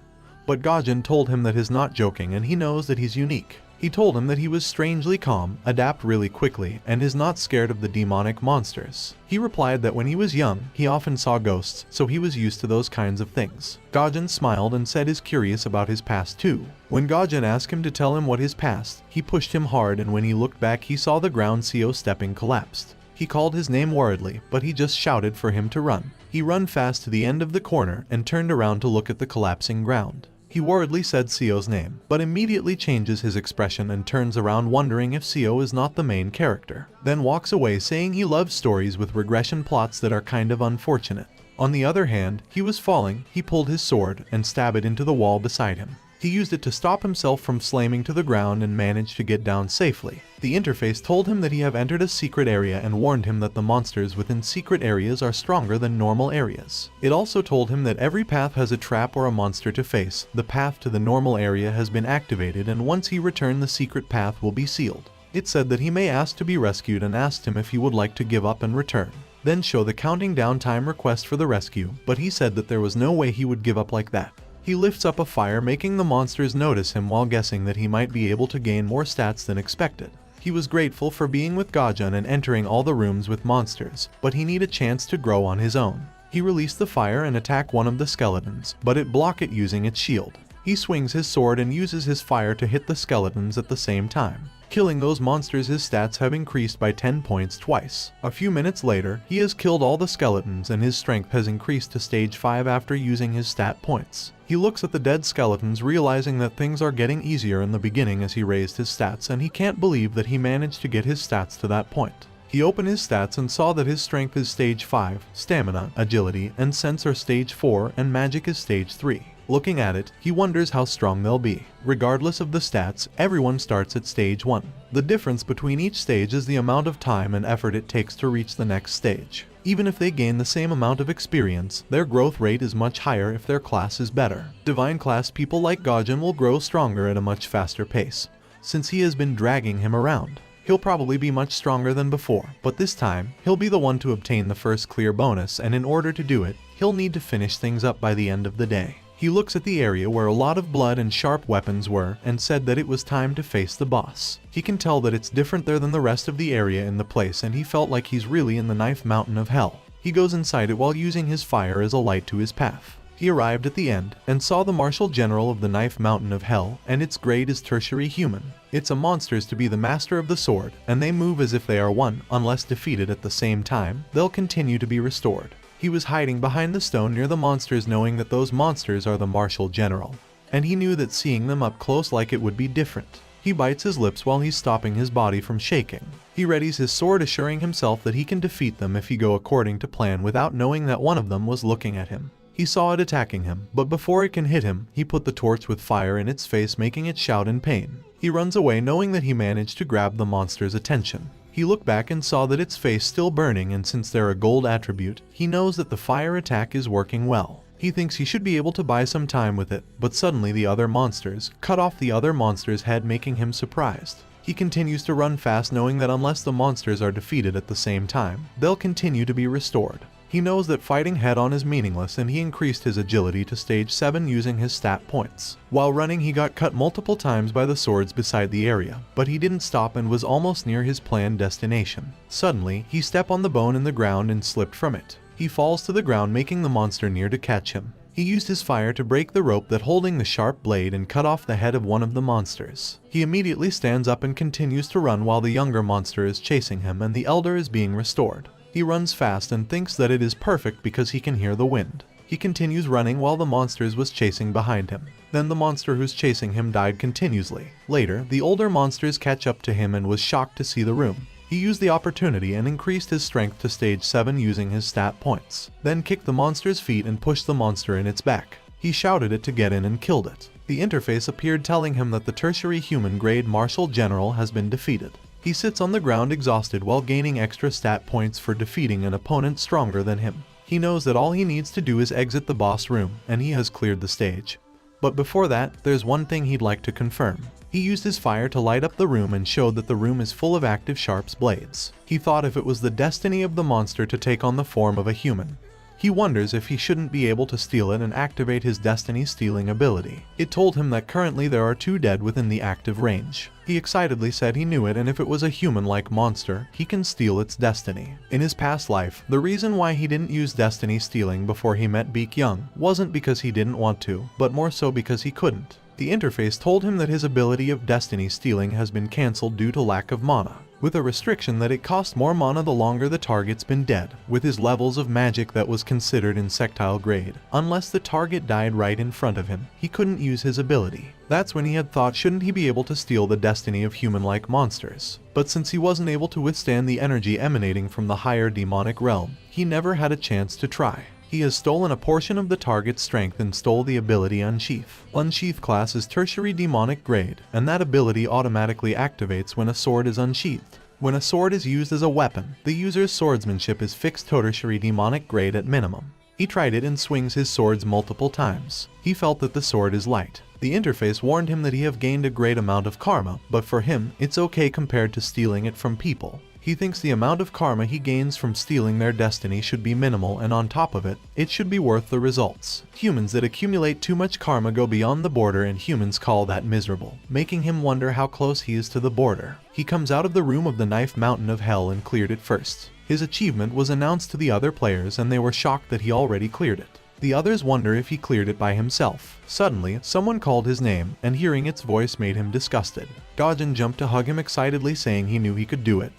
But Gajan told him that he's not joking and he knows that he's unique. He told him that he was strangely calm, adapt really quickly, and is not scared of the demonic monsters. He replied that when he was young, he often saw ghosts, so he was used to those kinds of things. Gajan smiled and said he's curious about his past too. When Gajan asked him to tell him what his past, he pushed him hard, and when he looked back he saw the ground Seo stepping collapsed. He called his name worriedly, but he just shouted for him to run. He ran fast to the end of the corner and turned around to look at the collapsing ground. He worriedly said Seo's name, but immediately changes his expression and turns around wondering if Seo is not the main character. Then walks away saying he loves stories with regression plots that are kind of unfortunate. On the other hand, he was falling, he pulled his sword and stabbed it into the wall beside him. He used it to stop himself from slamming to the ground and managed to get down safely. The interface told him that he have entered a secret area and warned him that the monsters within secret areas are stronger than normal areas. It also told him that every path has a trap or a monster to face. The path to the normal area has been activated, and once he returned, the secret path will be sealed. It said that he may ask to be rescued and asked him if he would like to give up and return. Then show the counting down time request for the rescue, but he said that there was no way he would give up like that. He lifts up a fire, making the monsters notice him while guessing that he might be able to gain more stats than expected. He was grateful for being with Gajan and entering all the rooms with monsters, but he needed a chance to grow on his own. He released the fire and attacked one of the skeletons, but it blocked it using its shield. He swings his sword and uses his fire to hit the skeletons at the same time. Killing those monsters, his stats have increased by 10 points twice. A few minutes later, he has killed all the skeletons and his strength has increased to stage 5 after using his stat points. He looks at the dead skeletons, realizing that things are getting easier in the beginning as he raised his stats, and he can't believe that he managed to get his stats to that point. He opened his stats and saw that his strength is stage 5, stamina, agility, and sense are stage 4, and magic is stage 3. Looking at it, he wonders how strong they'll be. Regardless of the stats, everyone starts at stage 1. The difference between each stage is the amount of time and effort it takes to reach the next stage. Even if they gain the same amount of experience, their growth rate is much higher if their class is better. Divine class people like Gaijin will grow stronger at a much faster pace, since he has been dragging him around. He'll probably be much stronger than before, but this time, he'll be the one to obtain the first clear bonus, and in order to do it, he'll need to finish things up by the end of the day. He looks at the area where a lot of blood and sharp weapons were and said that it was time to face the boss. He can tell that it's different there than the rest of the area in the place, and he felt like he's really in the Knife Mountain of Hell. He goes inside it while using his fire as a light to his path. He arrived at the end and saw the Martial General of the Knife Mountain of Hell, and its grade is Tertiary Human. It's a monsters to be the master of the sword, and they move as if they are one. Unless defeated at the same time, they'll continue to be restored. He was hiding behind the stone near the monsters, knowing that those monsters are the Martial General, and he knew that seeing them up close like it would be different. He bites his lips while he's stopping his body from shaking. He readies his sword, assuring himself that he can defeat them if he go according to plan, without knowing that one of them was looking at him. He saw it attacking him, but before it can hit him, he put the torch with fire in its face, making it shout in pain. He runs away, knowing that he managed to grab the monster's attention. He looked back and saw that its face still burning, and since they're a gold attribute, he knows that the fire attack is working well. He thinks he should be able to buy some time with it, but suddenly the other monsters cut off the other monster's head, making him surprised. He continues to run fast, knowing that unless the monsters are defeated at the same time, they'll continue to be restored. He knows that fighting head-on is meaningless, and he increased his agility to stage 7 using his stat points. While running, he got cut multiple times by the swords beside the area, but he didn't stop and was almost near his planned destination. Suddenly, he stepped on the bone in the ground and slipped from it. He falls to the ground, making the monster near to catch him. He used his fire to break the rope that holding the sharp blade and cut off the head of one of the monsters. He immediately stands up and continues to run while the younger monster is chasing him and the elder is being restored. He runs fast and thinks that it is perfect because he can hear the wind. He continues running while the monsters was chasing behind him. Then the monster who's chasing him died continuously. Later, the older monsters catch up to him and was shocked to see the room. He used the opportunity and increased his strength to stage 7 using his stat points. Then kicked the monster's feet and pushed the monster in its back. He shouted it to get in and killed it. The interface appeared, telling him that the Tertiary Human grade Martial General has been defeated. He sits on the ground exhausted while gaining extra stat points for defeating an opponent stronger than him. He knows that all he needs to do is exit the boss room, and he has cleared the stage. But before that, there's one thing he'd like to confirm. He used his fire to light up the room and showed that the room is full of active sharps blades. He thought if it was the destiny of the monster to take on the form of a human, he wonders if he shouldn't be able to steal it and activate his destiny stealing ability. It told him that currently there are 2 dead within the active range. He excitedly said he knew it, and if it was a human-like monster, he can steal its destiny. In his past life, the reason why he didn't use destiny stealing before he met Beak Young wasn't because he didn't want to, but more so because he couldn't. The interface told him that his ability of destiny stealing has been cancelled due to lack of mana, with a restriction that it costs more mana the longer the target's been dead. With his levels of magic, that was considered insectile grade. Unless the target died right in front of him, he couldn't use his ability. That's when he had thought, shouldn't he be able to steal the destiny of human-like monsters? But since he wasn't able to withstand the energy emanating from the higher demonic realm, he never had a chance to try. He has stolen a portion of the target's strength and stole the ability Unsheath. Unsheath class is Tertiary Demonic grade, and that ability automatically activates when a sword is unsheathed. When a sword is used as a weapon, the user's swordsmanship is fixed Tertiary Demonic grade at minimum. He tried it and swings his swords multiple times. He felt that the sword is light. The interface warned him that he have gained a great amount of karma, but for him, it's okay compared to stealing it from people. He thinks the amount of karma he gains from stealing their destiny should be minimal, and on top of it, it should be worth the results. Humans that accumulate too much karma go beyond the border, and humans call that miserable, making him wonder how close he is to the border. He comes out of the room of the Knife Mountain of Hell and cleared it first. His achievement was announced to the other players, and they were shocked that he already cleared it. The others wonder if he cleared it by himself. Suddenly, someone called his name, and hearing its voice made him disgusted. Gaijin jumped to hug him excitedly, saying he knew he could do it.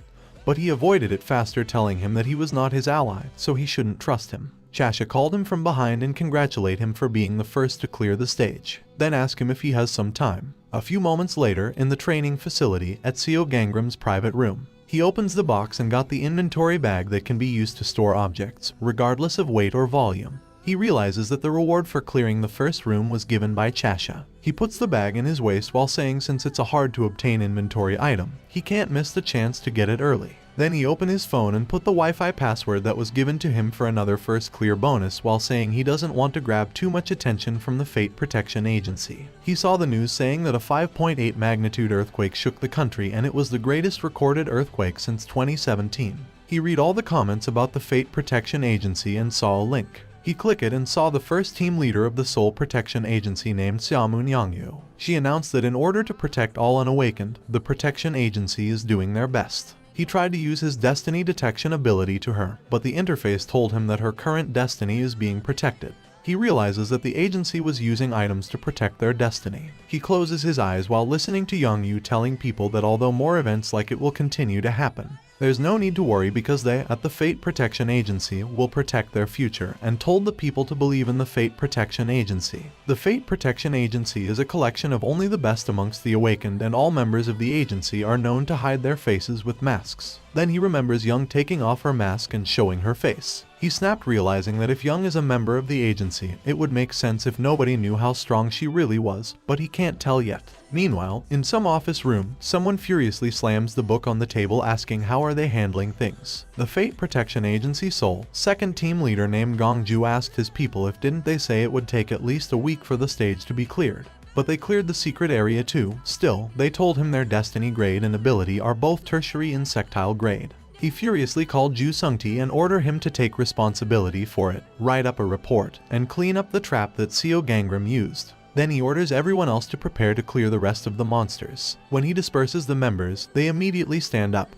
But he avoided it faster, telling him that he was not his ally, so he shouldn't trust him. Chasha called him from behind and congratulate him for being the first to clear the stage, then ask him if he has some time. A few moments later, in the training facility at Seo Gangrim's private room, he opens the box and got the inventory bag that can be used to store objects, regardless of weight or volume. He realizes that the reward for clearing the first room was given by Chasha. He puts the bag in his waist while saying since it's a hard to obtain inventory item, he can't miss the chance to get it early. Then he opened his phone and put the Wi-Fi password that was given to him for another first clear bonus while saying he doesn't want to grab too much attention from the Fate Protection Agency. He saw the news saying that a 5.8 magnitude earthquake shook the country and it was the greatest recorded earthquake since 2017. He read all the comments about the Fate Protection Agency and saw a link. He clicked it and saw the first team leader of the Soul Protection Agency named Xiaomun Yangyu. She announced that in order to protect all unawakened, the Protection Agency is doing their best. He tried to use his destiny detection ability to her, but the interface told him that her current destiny is being protected. He realizes that the agency was using items to protect their destiny. He closes his eyes while listening to Yangyu telling people that although more events like it will continue to happen, there's no need to worry because they, at the Fate Protection Agency, will protect their future, and told the people to believe in the Fate Protection Agency. The Fate Protection Agency is a collection of only the best amongst the awakened, and all members of the agency are known to hide their faces with masks. Then he remembers Young taking off her mask and showing her face. He snapped, realizing that if Young is a member of the agency, it would make sense if nobody knew how strong she really was, but he can't tell yet. Meanwhile, in some office room, someone furiously slams the book on the table asking how are they handling things. The Fate Protection Agency Seoul second team leader named Gongju asked his people if didn't they say it would take at least a week for the stage to be cleared. But they cleared the secret area too. Still, they told him their destiny grade and ability are both tertiary insectile grade. He furiously called Ju Sungti and ordered him to take responsibility for it, write up a report, and clean up the trap that Seo Gangrim used. Then he orders everyone else to prepare to clear the rest of the monsters. When he disperses the members, they immediately stand up,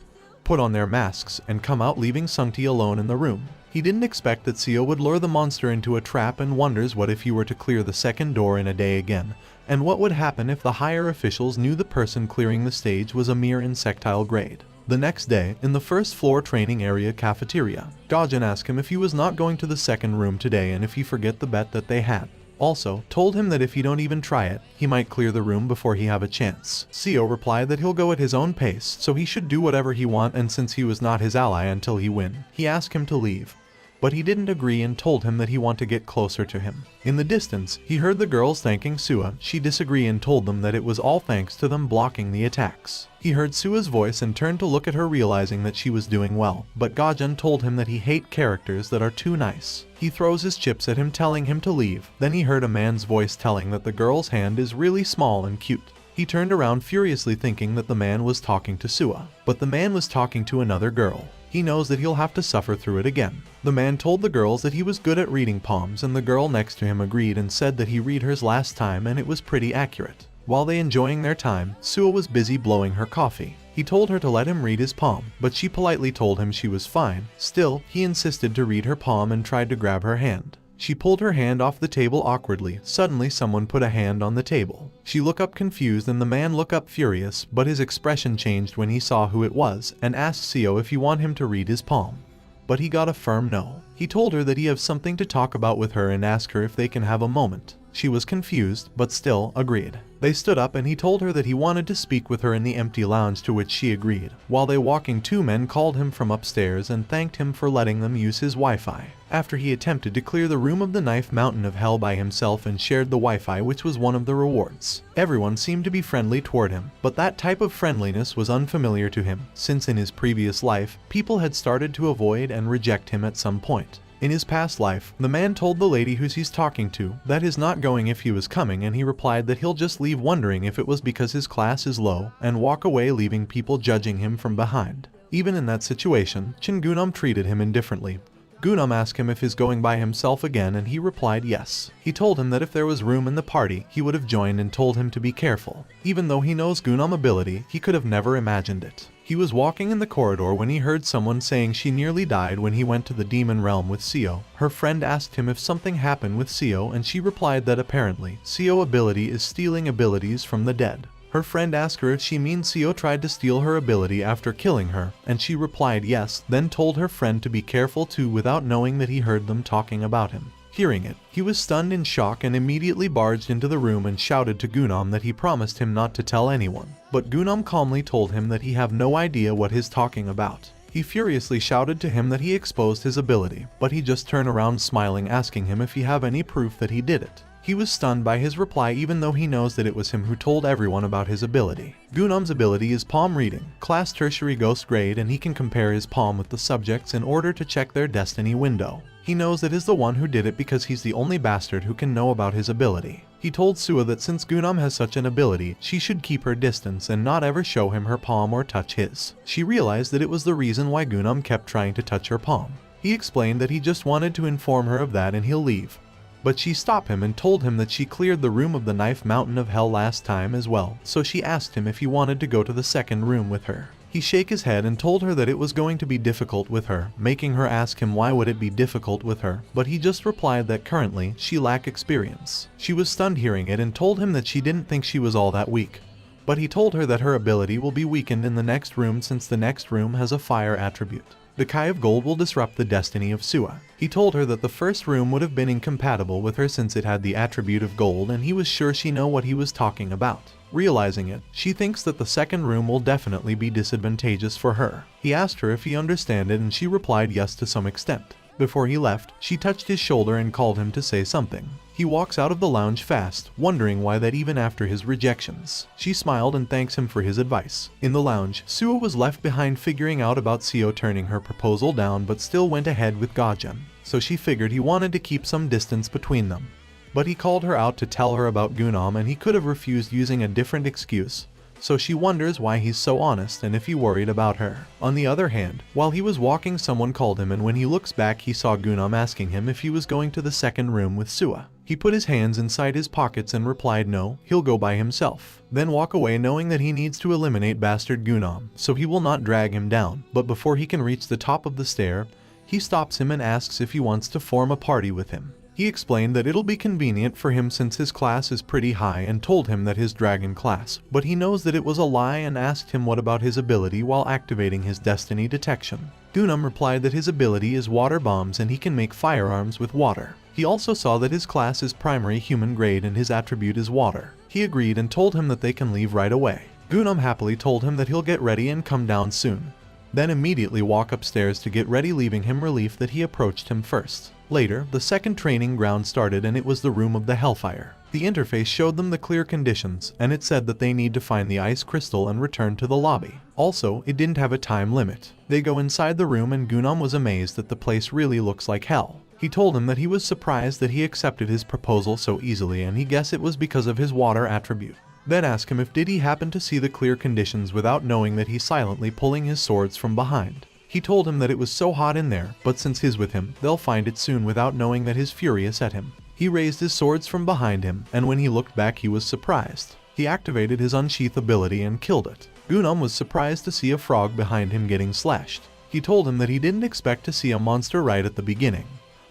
put on their masks, and come out, leaving Sungti alone in the room. He didn't expect that Seo would lure the monster into a trap and wonders what if he were to clear the second door in a day again, and what would happen if the higher officials knew the person clearing the stage was a mere insectile grade. The next day, in the first floor training area cafeteria, Gajan asked him if he was not going to the second room today and if he forget the bet that they had. Also, told him that if he don't even try it, he might clear the room before he have a chance. Seo replied that he'll go at his own pace, so he should do whatever he want, and since he was not his ally until he win, he asked him to leave. But he didn't agree and told him that he want to get closer to him. In the distance, he heard the girls thanking Sua. She disagreed and told them that it was all thanks to them blocking the attacks. He heard Sua's voice and turned to look at her, realizing that she was doing well, but Gajan told him that he hate characters that are too nice. He throws his chips at him, telling him to leave. Then he heard a man's voice telling that the girl's hand is really small and cute. He turned around furiously thinking that the man was talking to Sua, but the man was talking to another girl. He knows that he'll have to suffer through it again. The man told the girls that he was good at reading palms, and the girl next to him agreed and said that he read hers last time and it was pretty accurate. While they enjoying their time, Sua was busy blowing her coffee. He told her to let him read his palm, but she politely told him she was fine. Still, he insisted to read her palm and tried to grab her hand. She pulled her hand off the table awkwardly. Suddenly someone put a hand on the table. She looked up confused and the man looked up furious, but his expression changed when he saw who it was and asked Seo if he want him to read his palm. But he got a firm no. He told her that he has something to talk about with her and asked her if they can have a moment. She was confused, but still agreed. They stood up and he told her that he wanted to speak with her in the empty lounge, to which she agreed. While they walking, two men called him from upstairs and thanked him for letting them use his Wi-Fi. After he attempted to clear the room of the knife mountain of hell by himself and shared the Wi-Fi, which was one of the rewards. Everyone seemed to be friendly toward him, but that type of friendliness was unfamiliar to him, since in his previous life, people had started to avoid and reject him at some point. In his past life, the man told the lady who he's talking to that he's not going if he was coming, and he replied that he'll just leave wondering if it was because his class is low and walk away, leaving people judging him from behind. Even in that situation, Chin Gunam treated him indifferently. Gunam asked him if he's going by himself again and he replied yes. He told him that if there was room in the party, he would have joined and told him to be careful. Even though he knows Gunam ability, he could have never imagined it. He was walking in the corridor when he heard someone saying she nearly died when he went to the demon realm with Seo. Her friend asked him if something happened with Seo and she replied that apparently Seo ability is stealing abilities from the dead. Her friend asked her if she means Seo tried to steal her ability after killing her, and she replied yes, then told her friend to be careful too without knowing that he heard them talking about him. Hearing it, he was stunned in shock and immediately barged into the room and shouted to Gunam that he promised him not to tell anyone. But Gunam calmly told him that he have no idea what he's talking about. He furiously shouted to him that he exposed his ability, but he just turned around smiling, asking him if he have any proof that he did it. He was stunned by his reply, even though he knows that it was him who told everyone about his ability. Gunom's ability is palm reading, class tertiary ghost grade, and he can compare his palm with the subjects in order to check their destiny window. He knows that is the one who did it because he's the only bastard who can know about his ability. He told Seo that since Gunom has such an ability, she should keep her distance and not ever show him her palm or touch his. She realized that it was the reason why Gunom kept trying to touch her palm. He explained that he just wanted to inform her of that and he'll leave. But she stopped him and told him that she cleared the room of the Knife Mountain of Hell last time as well, so she asked him if he wanted to go to the second room with her. He shook his head and told her that it was going to be difficult with her, making her ask him why would it be difficult with her, but he just replied that currently she lacked experience. She was stunned hearing it and told him that she didn't think she was all that weak. But he told her that her ability will be weakened in the next room since the next room has a fire attribute. The Kai of Gold will disrupt the destiny of Seo. He told her that the first room would have been incompatible with her since it had the attribute of gold, and he was sure she know what he was talking about. Realizing it, she thinks that the second room will definitely be disadvantageous for her. He asked her if he understood it and she replied yes to some extent. Before he left, she touched his shoulder and called him to say something. He walks out of the lounge fast, wondering why that even after his rejections. She smiled and thanks him for his advice. In the lounge, Seo was left behind figuring out about Seo turning her proposal down but still went ahead with Gajan, so she figured he wanted to keep some distance between them. But he called her out to tell her about Gunom and he could have refused using a different excuse. So she wonders why he's so honest and if he worried about her. On the other hand, while he was walking someone called him and when he looks back he saw Gunom asking him if he was going to the second room with Seo. He put his hands inside his pockets and replied no, he'll go by himself. Then walk away knowing that he needs to eliminate bastard Gunom, so he will not drag him down. But before he can reach the top of the stair, he stops him and asks if he wants to form a party with him. He explained that it'll be convenient for him since his class is pretty high and told him that his dragon class, but he knows that it was a lie and asked him what about his ability while activating his destiny detection. Gunom replied that his ability is water bombs and he can make firearms with water. He also saw that his class is primary human grade and his attribute is water. He agreed and told him that they can leave right away. Gunom happily told him that he'll get ready and come down soon. Then immediately walk upstairs to get ready, leaving him relief that he approached him first. Later, the second training ground started and it was the room of the Hellfire. The interface showed them the clear conditions and it said that they need to find the ice crystal and return to the lobby. Also, it didn't have a time limit. They go inside the room and Gunom was amazed that the place really looks like hell. He told him that he was surprised that he accepted his proposal so easily and he guessed it was because of his water attribute. Then asked him if did he happen to see the clear conditions without knowing that he's silently pulling his swords from behind. He told him that it was so hot in there, but since he's with him, they'll find it soon without knowing that he's furious at him. He raised his swords from behind him, and when he looked back he was surprised. He activated his unsheath ability and killed it. Gunom was surprised to see a frog behind him getting slashed. He told him that he didn't expect to see a monster right at the beginning.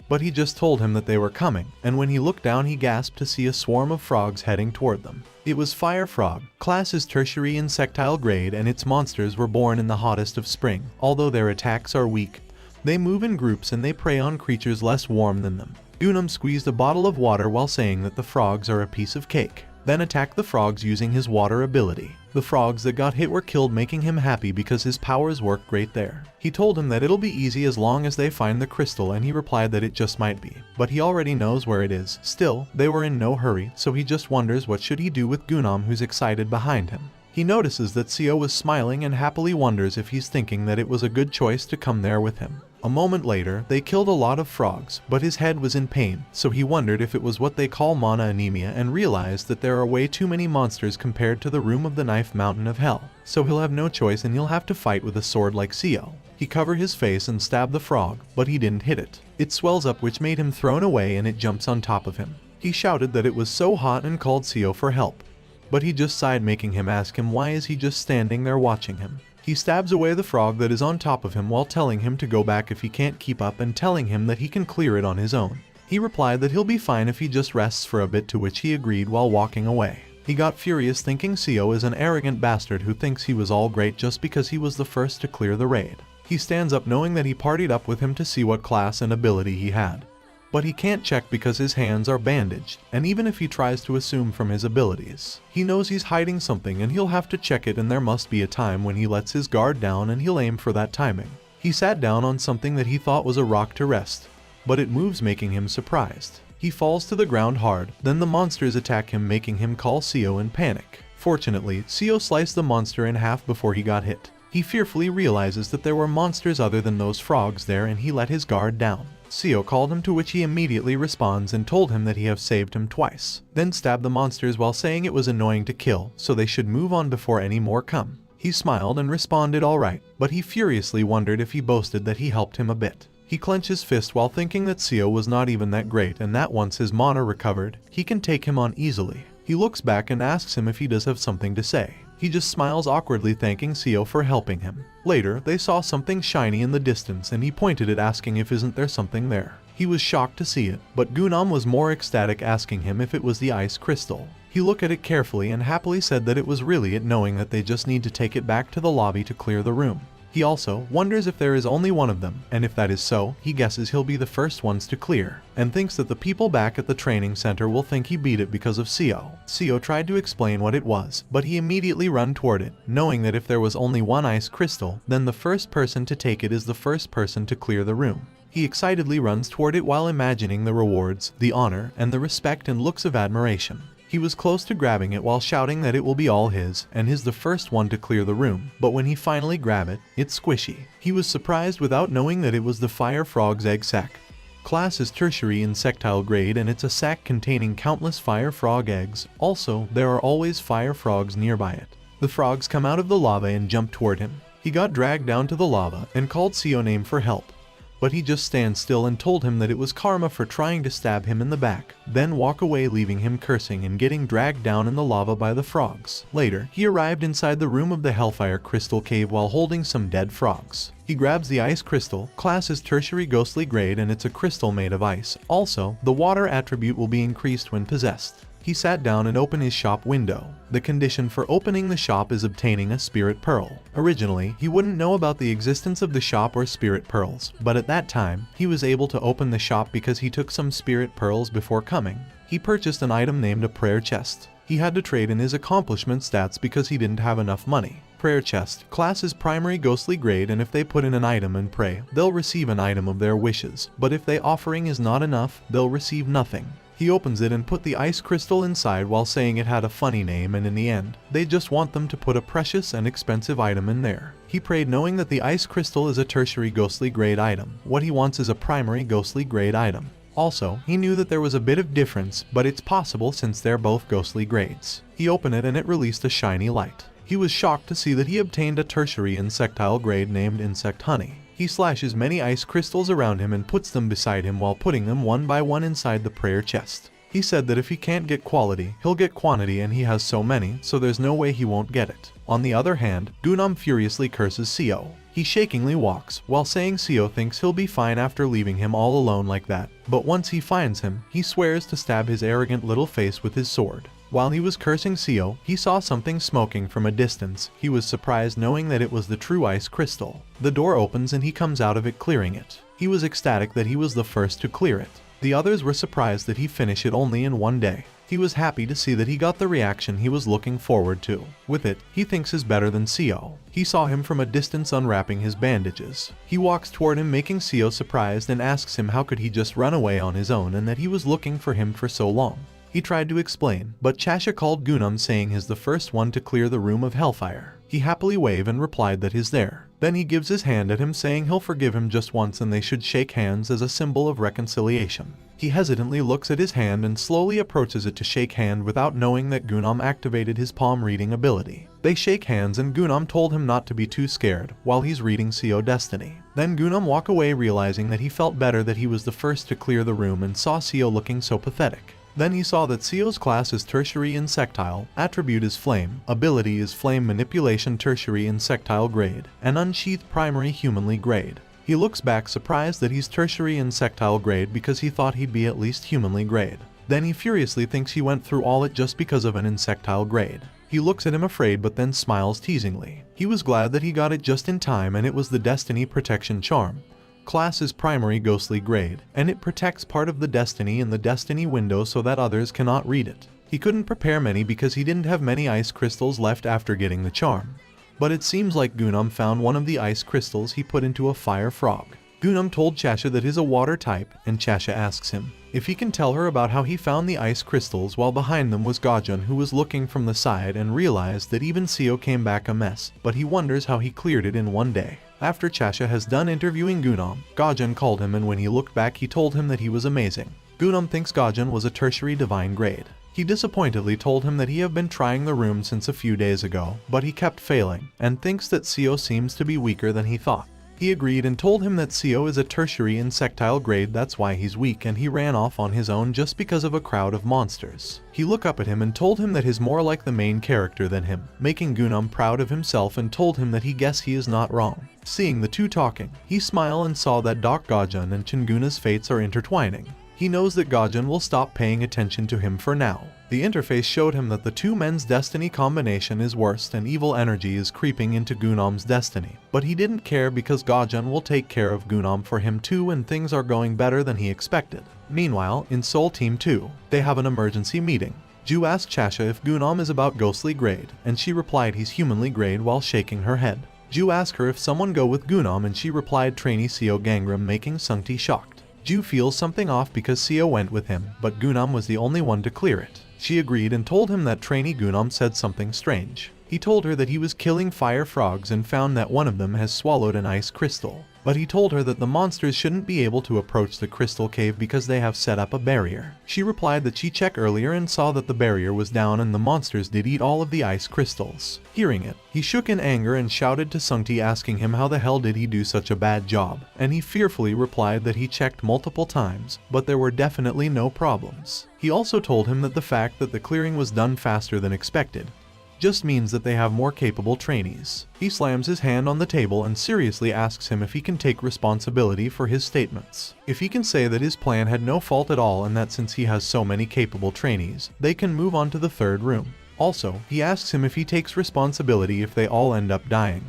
But he just told him that they were coming, and when he looked down he gasped to see a swarm of frogs heading toward them. It was Fire Frog, class is tertiary insectile grade, and its monsters were born in the hottest of spring. Although their attacks are weak, they move in groups and they prey on creatures less warm than them. Gunom squeezed a bottle of water while saying that the frogs are a piece of cake, then attacked the frogs using his water ability. The frogs that got hit were killed, making him happy because his powers work great there. He told him that it'll be easy as long as they find the crystal and he replied that it just might be, but he already knows where it is. Still, they were in no hurry, so he just wonders what should he do with Gunom, who's excited behind him. He notices that Seo was smiling and happily wonders if he's thinking that it was a good choice to come there with him. A moment later, they killed a lot of frogs, but his head was in pain, so he wondered if it was what they call mana anemia and realized that there are way too many monsters compared to the room of the Knife Mountain of Hell. So he'll have no choice and he'll have to fight with a sword like Seo. He covered his face and stabbed the frog, but he didn't hit it. It swells up, which made him thrown away, and it jumps on top of him. He shouted that it was so hot and called Seo for help. But he just sighed, making him ask him why is he just standing there watching him. He stabs away the frog that is on top of him while telling him to go back if he can't keep up and telling him that he can clear it on his own. He replied that he'll be fine if he just rests for a bit, to which he agreed while walking away. He got furious thinking Seo is an arrogant bastard who thinks he was all great just because he was the first to clear the raid. He stands up knowing that he partied up with him to see what class and ability he had. But he can't check because his hands are bandaged, and even if he tries to assume from his abilities, he knows he's hiding something and he'll have to check it, and there must be a time when he lets his guard down and he'll aim for that timing. He sat down on something that he thought was a rock to rest, but it moves, making him surprised. He falls to the ground hard, then the monsters attack him, making him call Seo in panic. Fortunately, Seo sliced the monster in half before he got hit. He fearfully realizes that there were monsters other than those frogs there, and he let his guard down. Seo called him, to which he immediately responds and told him that he have saved him twice, then stabbed the monsters while saying it was annoying to kill, so they should move on before any more come. He smiled and responded alright, but he furiously wondered if he boasted that he helped him a bit. He clenched his fist while thinking that Seo was not even that great, and that once his mana recovered, he can take him on easily. He looks back and asks him if he does have something to say. He just smiles awkwardly, thanking Seo for helping him. Later, they saw something shiny in the distance and he pointed it, asking if isn't there something there. He was shocked to see it, but Gunam was more ecstatic, asking him if it was the ice crystal. He looked at it carefully and happily said that it was really it, knowing that they just need to take it back to the lobby to clear the room. He also wonders if there is only one of them, and if that is so, he guesses he'll be the first ones to clear, and thinks that the people back at the training center will think he beat it because of Seo. Seo tried to explain what it was, but he immediately ran toward it, knowing that if there was only one ice crystal, then the first person to take it is the first person to clear the room. He excitedly runs toward it while imagining the rewards, the honor, and the respect and looks of admiration. He was close to grabbing it while shouting that it will be all his, and he's the first one to clear the room, but when he finally grabbed it, it's squishy. He was surprised without knowing that it was the fire frog's egg sac. Class is tertiary insectile grade, and it's a sac containing countless fire frog eggs. Also, there are always fire frogs nearby it. The frogs come out of the lava and jump toward him. He got dragged down to the lava and called Seo name for help, but he just stands still and told him that it was karma for trying to stab him in the back, then walk away, leaving him cursing and getting dragged down in the lava by the frogs. Later, he arrived inside the room of the Hellfire Crystal Cave while holding some dead frogs. He grabs the ice crystal. Class is tertiary ghostly grade, and it's a crystal made of ice. Also, the water attribute will be increased when possessed. He sat down and opened his shop window. The condition for opening the shop is obtaining a spirit pearl. Originally, he wouldn't know about the existence of the shop or spirit pearls, but at that time, he was able to open the shop because he took some spirit pearls before coming. He purchased an item named a prayer chest. He had to trade in his accomplishment stats because he didn't have enough money. Prayer chest. Class is primary ghostly grade, and if they put in an item and pray, they'll receive an item of their wishes, but if the offering is not enough, they'll receive nothing. He opens it and put the ice crystal inside while saying it had a funny name, and in the end, they just want them to put a precious and expensive item in there. He prayed knowing that the ice crystal is a tertiary ghostly grade item. What he wants is a primary ghostly grade item. Also, he knew that there was a bit of difference, but it's possible since they're both ghostly grades. He opened it and it released a shiny light. He was shocked to see that he obtained a tertiary insectile grade named Insect Honey. He slashes many ice crystals around him and puts them beside him while putting them one by one inside the prayer chest. He said that if he can't get quality, he'll get quantity, and he has so many, so there's no way he won't get it. On the other hand, Gunam furiously curses Seo. He shakingly walks, while saying Seo thinks he'll be fine after leaving him all alone like that, but once he finds him, he swears to stab his arrogant little face with his sword. While he was cursing Seo, he saw something smoking from a distance. He was surprised knowing that it was the true ice crystal. The door opens and he comes out of it, clearing it. He was ecstatic that he was the first to clear it. The others were surprised that he finished it only in one day. He was happy to see that he got the reaction he was looking forward to. With it, he thinks is better than Seo. He saw him from a distance unwrapping his bandages. He walks toward him, making Seo surprised, and asks him how could he just run away on his own and that he was looking for him for so long. He tried to explain, but Chasha called Gunam, saying he's the first one to clear the room of Hellfire. He happily waved and replied that he's there. Then he gives his hand at him, saying he'll forgive him just once and they should shake hands as a symbol of reconciliation. He hesitantly looks at his hand and slowly approaches it to shake hand without knowing that Gunam activated his palm reading ability. They shake hands and Gunam told him not to be too scared while he's reading Seo Destiny. Then Gunam walk away, realizing that he felt better that he was the first to clear the room and saw Seo looking so pathetic. Then he saw that Seo's class is tertiary insectile, attribute is flame, ability is flame manipulation tertiary insectile grade, and unsheathed primary humanly grade. He looks back surprised that he's tertiary insectile grade because he thought he'd be at least humanly grade. Then he furiously thinks he went through all it just because of an insectile grade. He looks at him afraid but then smiles teasingly. He was glad that he got it just in time, and it was the Destiny Protection Charm. Class is primary ghostly grade, and it protects part of the destiny in the destiny window so that others cannot read it. He couldn't prepare many because he didn't have many ice crystals left after getting the charm. but it seems like Gunam found one of the ice crystals he put into a fire frog. Gunam told Chasha that he's a water type, and Chasha asks him if he can tell her about how he found the ice crystals while behind them was Gajun, who was looking from the side and realized that even Seo came back a mess, but he wonders how he cleared it in one day. After Chasha has done interviewing Gunam, Gajun called him, and when he looked back he told him that he was amazing. Gunam thinks Gajun was a tertiary divine grade. He disappointedly told him that he had been trying the room since a few days ago, but he kept failing, and thinks that Seo seems to be weaker than he thought. He agreed and told him that Seo is a tertiary insectile grade, that's why he's weak, and he ran off on his own just because of a crowd of monsters. He looked up at him and told him that he's more like the main character than him, making Gunam proud of himself, and told him that he guess he is not wrong. Seeing the two talking, he smiled and saw that Doc Gajun and Chinguna's fates are intertwining. He knows that Gajun will stop paying attention to him for now. The interface showed him that the two men's destiny combination is worse and evil energy is creeping into Gunam's destiny. But he didn't care because Gajun will take care of Gunam for him too, and things are going better than he expected. Meanwhile, in Seoul Team 2, they have an emergency meeting. Ju asked Chasha if Gunam is about ghostly grade, and she replied he's humanly grade while shaking her head. Ju asked her if someone go with Gunam, and she replied trainee Seo Gangrim, making Sungti shocked. Ju feels something off because Seo went with him, but Gunam was the only one to clear it. She agreed and told him that trainee Gunam said something strange. He told her that he was killing fire frogs and found that one of them has swallowed an ice crystal. But he told her that the monsters shouldn't be able to approach the crystal cave because they have set up a barrier. She replied that she checked earlier and saw that the barrier was down and the monsters did eat all of the ice crystals. Hearing it, he shook in anger and shouted to Sungti, asking him how the hell did he do such a bad job, and he fearfully replied that he checked multiple times, but there were definitely no problems. He also told him that the fact that the clearing was done faster than expected just means that they have more capable trainees. He slams his hand on the table and seriously asks him if he can take responsibility for his statements. If he can say that his plan had no fault at all, and that since he has so many capable trainees, they can move on to the third room. Also, he asks him if he takes responsibility if they all end up dying.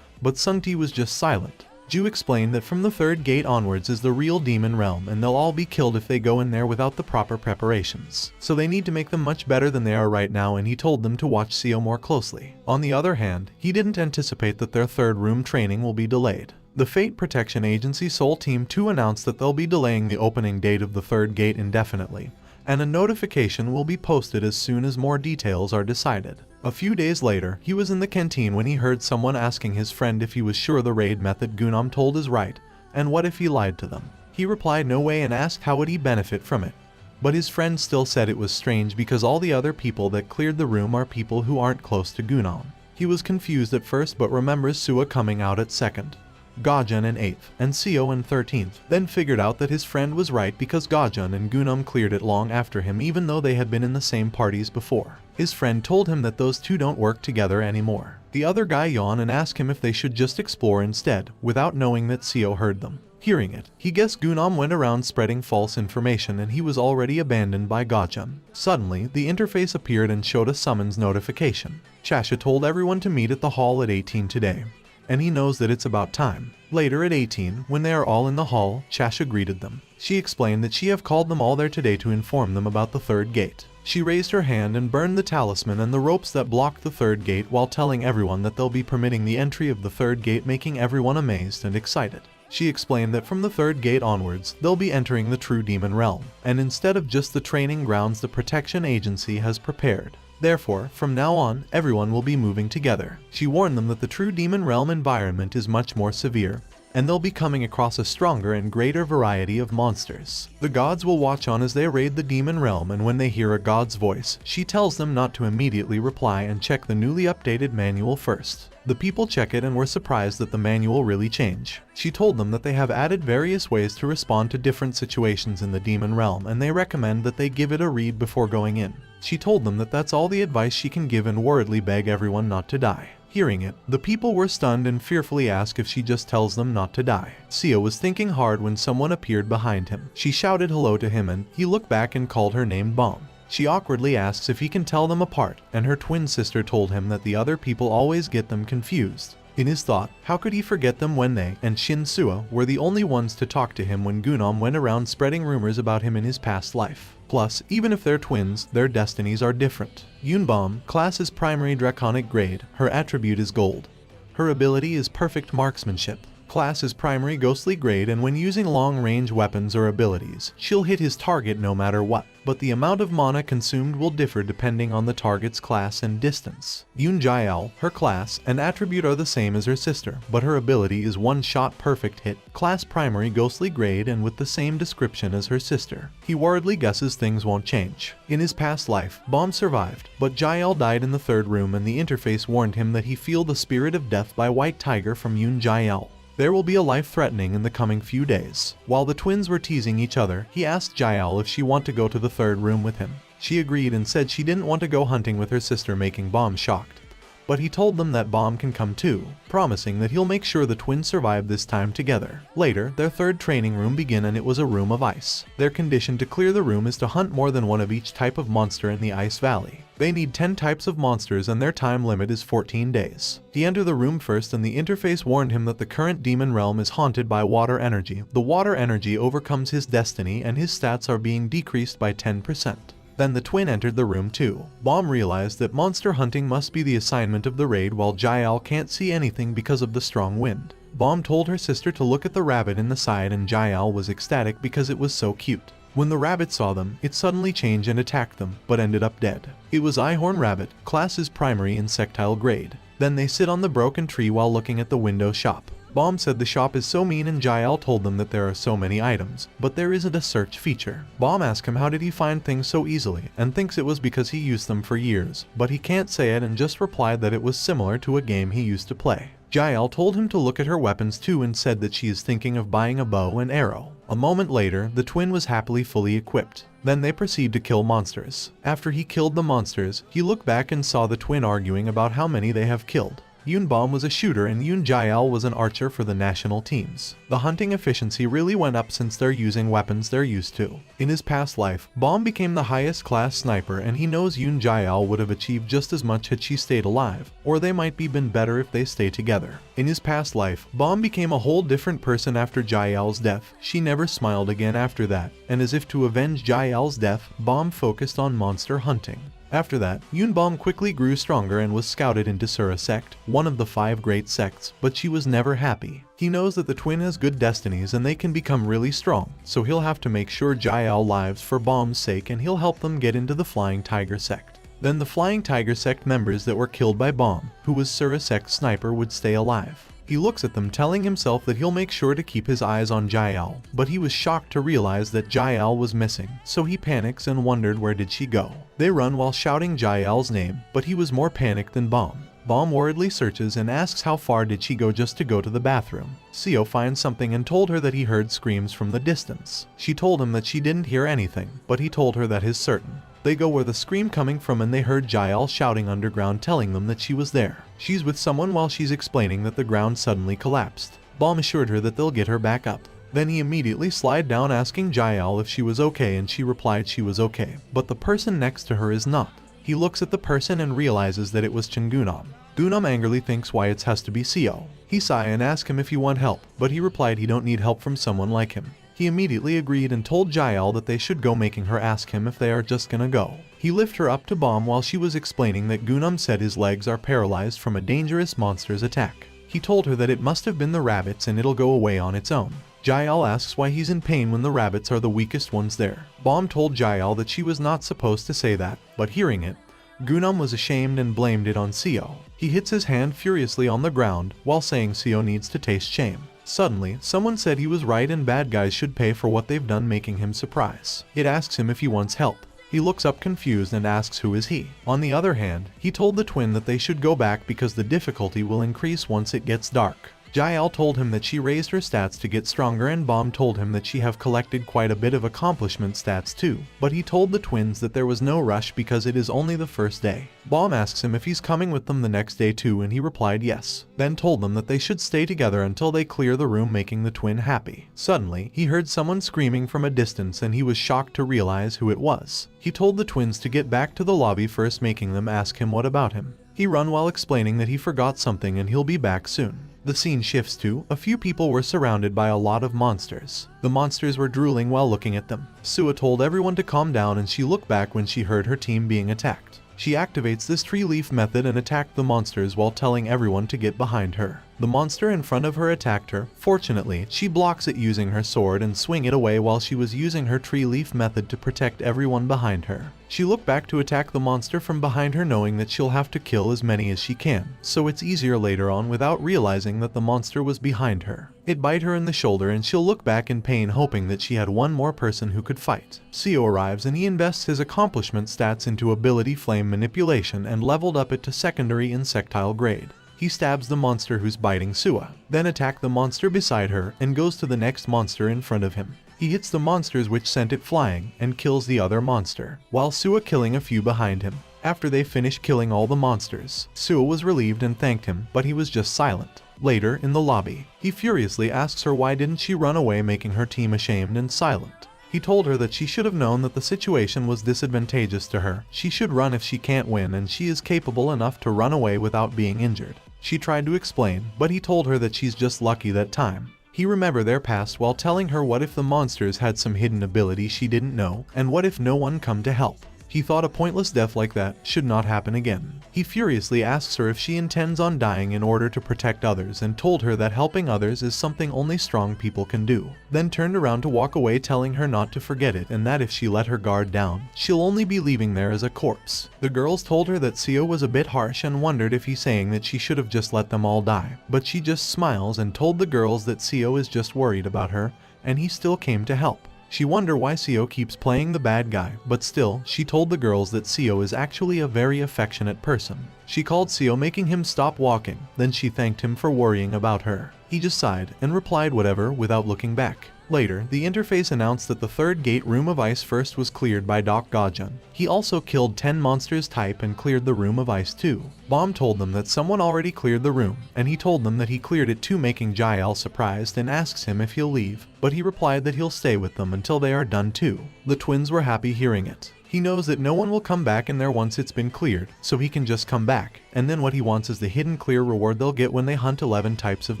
But Sungti was just silent. Ju explained that from the third gate onwards is the real demon realm, and they'll all be killed if they go in there without the proper preparations. So they need to make them much better than they are right now, and he told them to watch Seo more closely. On the other hand, he didn't anticipate that their third room training will be delayed. The Fate Protection Agency Seoul Team 2 announced that they'll be delaying the opening date of the third gate indefinitely, and a notification will be posted as soon as more details are decided. A few days later, he was in the canteen when he heard someone asking his friend if he was sure the raid method Gunam told is right, and what if he lied to them. He replied no way and asked how would he benefit from it. But his friend still said it was strange because all the other people that cleared the room are people who aren't close to Gunam. He was confused at first but remembers Sua coming out at second, Gajun in 8th, and Seo in 13th, then figured out that his friend was right because Gajun and Gunam cleared it long after him even though they had been in the same parties before. His friend told him that those two don't work together anymore. The other guy yawned and asked him if they should just explore instead, without knowing that Seo heard them. Hearing it, he guessed Gunam went around spreading false information and he was already abandoned by Gajun. Suddenly, the interface appeared and showed a summons notification. Chasha told everyone to meet at the hall at 18 today, and he knows that it's about time. Later at 18, when they are all in the hall, Chasha greeted them. She explained that she have called them all there today to inform them about the third gate. She raised her hand and burned the talisman and the ropes that blocked the third gate while telling everyone that they'll be permitting the entry of the third gate, making everyone amazed and excited. She explained that from the third gate onwards, they'll be entering the true demon realm, and instead of just the training grounds the protection agency has prepared. Therefore, from now on, everyone will be moving together. She warned them that the true demon realm environment is much more severe, and they'll be coming across a stronger and greater variety of monsters. The gods will watch on as they raid the demon realm, and when they hear a god's voice, she tells them not to immediately reply and check the newly updated manual first. The people check it and were surprised that the manual really changed. She told them that they have added various ways to respond to different situations in the demon realm, and they recommend that they give it a read before going in. She told them that that's all the advice she can give and worriedly beg everyone not to die. Hearing it, the people were stunned and fearfully asked if she just tells them not to die. Seo was thinking hard when someone appeared behind him. She shouted hello to him and he looked back and called her name Bomb. She awkwardly asks if he can tell them apart, and her twin sister told him that the other people always get them confused. In his thought, how could he forget them when they and Shin Sua were the only ones to talk to him when Gunam went around spreading rumors about him in his past life. Plus, even if they're twins, their destinies are different. Yunbom, class is primary draconic grade, her attribute is gold. Her ability is perfect marksmanship. Class is primary ghostly grade, and when using long-range weapons or abilities, she'll hit his target no matter what, but the amount of mana consumed will differ depending on the target's class and distance. Yoon Jae-al, her class and attribute are the same as her sister, but her ability is one-shot perfect hit, class primary ghostly grade and with the same description as her sister. He worriedly guesses things won't change. In his past life, Bomb survived, but Jae-al died in the third room and the interface warned him that he feel the spirit of death by White Tiger from Yoon Jae-al. There will be a life-threatening in the coming few days. While the twins were teasing each other, he asked Jae-al if she want to go to the third room with him. She agreed and said she didn't want to go hunting with her sister, making Bomb shocked. But he told them that Bomb can come too, promising that he'll make sure the twins survive this time together. Later, their third training room began and it was a room of ice. Their condition to clear the room is to hunt more than one of each type of monster in the Ice Valley. They need 10 types of monsters and their time limit is 14 days. He entered the room first and the interface warned him that the current demon realm is haunted by water energy. The water energy overcomes his destiny and his stats are being decreased by 10%. Then the twin entered the room too. Bomb realized that monster hunting must be the assignment of the raid while Jae-al can't see anything because of the strong wind. Bomb told her sister to look at the rabbit in the side and Jae-al was ecstatic because it was so cute. When the rabbit saw them, it suddenly changed and attacked them, but ended up dead. It was Eyehorn Rabbit, class is primary insectile grade. Then they sit on the broken tree while looking at the window shop. Bomb said the shop is so mean and Jae-al told them that there are so many items, but there isn't a search feature. Bomb asked him how did he find things so easily, and thinks it was because he used them for years, but he can't say it and just replied that it was similar to a game he used to play. Jae-al told him to look at her weapons too and said that she is thinking of buying a bow and arrow. A moment later, the twin was happily fully equipped. Then they proceed to kill monsters. After he killed the monsters, he looked back and saw the twin arguing about how many they have killed. Yoon Bomb was a shooter and Yoon Jae-al was an archer for the national teams. The hunting efficiency really went up since they're using weapons they're used to. In his past life, Bomb became the highest class sniper and he knows Yoon Jae-al would have achieved just as much had she stayed alive, or they might be been better if they stay together. In his past life, Bomb became a whole different person after Jae-al's death. She never smiled again after that, and as if to avenge Jae-al's death, Bomb focused on monster hunting. After that, Yoon Bomb quickly grew stronger and was scouted into Sura sect, one of the 5 great sects, but she was never happy. He knows that the twin has good destinies and they can become really strong, so he'll have to make sure Jae-al lives for Bomb's sake and he'll help them get into the Flying Tiger sect. Then the Flying Tiger sect members that were killed by Bomb, who was Sura sect sniper, would stay alive. He looks at them telling himself that he'll make sure to keep his eyes on Jae-al, but he was shocked to realize that Jae-al was missing, so he panics and wondered where did she go. They run while shouting Jae-al's name, but he was more panicked than Bomb. Bomb worriedly searches and asks how far did she go just to go to the bathroom. Seo finds something and told her that he heard screams from the distance. She told him that she didn't hear anything, but he told her that is certain. They go where the scream coming from and they heard Jae-al shouting underground telling them that she was there. She's with someone while she's explaining that the ground suddenly collapsed. Bomb assured her that they'll get her back up. Then he immediately slid down asking Jae-al if she was okay and she replied she was okay, but the person next to her is not. He looks at the person and realizes that it was Gunam. Gunam angrily thinks why it has to be Seo. He sighed and asked him if he want help, but he replied he don't need help from someone like him. He immediately agreed and told Jae-al that they should go, making her ask him if they are just gonna go. He lifted her up to Bomb while she was explaining that Gunam said his legs are paralyzed from a dangerous monster's attack. He told her that it must have been the rabbits and it'll go away on its own. Jae-al asks why he's in pain when the rabbits are the weakest ones there. Bomb told Jae-al that she was not supposed to say that, but hearing it, Gunam was ashamed and blamed it on Seo. He hits his hand furiously on the ground while saying Seo needs to taste shame. Suddenly, someone said he was right and bad guys should pay for what they've done, making him surprise. It asks him if he wants help. He looks up confused and asks who is he. On the other hand, he told the twin that they should go back because the difficulty will increase once it gets dark. Jae-al told him that she raised her stats to get stronger and Bomb told him that she have collected quite a bit of accomplishment stats too, but he told the twins that there was no rush because it is only the first day. Bomb asks him if he's coming with them the next day too and he replied yes, then told them that they should stay together until they clear the room, making the twin happy. Suddenly, he heard someone screaming from a distance and he was shocked to realize who it was. He told the twins to get back to the lobby first, making them ask him what about him. He run while explaining that he forgot something and he'll be back soon. The scene shifts to a few people were surrounded by a lot of monsters. The monsters were drooling while looking at them. Sua told everyone to calm down and she looked back when she heard her team being attacked. She activates this tree leaf method and attacked the monsters while telling everyone to get behind her. The monster in front of her attacked her. Fortunately, she blocks it using her sword and swing it away while she was using her tree leaf method to protect everyone behind her. She looked back to attack the monster from behind her, knowing that she'll have to kill as many as she can, so it's easier later on, without realizing that the monster was behind her. It bite her in the shoulder and she'll look back in pain, hoping that she had one more person who could fight. Seo arrives and he invests his accomplishment stats into ability flame manipulation and leveled up it to secondary insectile grade. He stabs the monster who's biting Seo, then attacks the monster beside her and goes to the next monster in front of him. He hits the monsters which sent it flying and kills the other monster, while Seo killing a few behind him. After they finished killing all the monsters, Seo was relieved and thanked him, but he was just silent. Later, in the lobby, he furiously asks her why didn't she run away, making her team ashamed and silent. He told her that she should have known that the situation was disadvantageous to her. She should run if she can't win, and she is capable enough to run away without being injured. She tried to explain, but he told her that she's just lucky that time. He remembered their past while telling her what if the monsters had some hidden ability she didn't know, and what if no one come to help. He thought a pointless death like that should not happen again. He furiously asks her if she intends on dying in order to protect others, and told her that helping others is something only strong people can do. Then turned around to walk away, telling her not to forget it and that if she let her guard down, she'll only be leaving there as a corpse. The girls told her that Seo was a bit harsh and wondered if he's saying that she should have just let them all die. But she just smiles and told the girls that Seo is just worried about her and he still came to help. She wondered why Seo keeps playing the bad guy, but still, she told the girls that Seo is actually a very affectionate person. She called Seo, making him stop walking, then she thanked him for worrying about her. He just sighed and replied whatever without looking back. Later, the interface announced that the third gate room of ice first was cleared by Doc Gajun. He also killed 10 monsters type and cleared the room of ice too. Bomb told them that someone already cleared the room, and he told them that he cleared it too, making Jael surprised and asks him if he'll leave, but he replied that he'll stay with them until they are done too. The twins were happy hearing it. He knows that no one will come back in there once it's been cleared, so he can just come back, and then what he wants is the hidden clear reward they'll get when they hunt 11 types of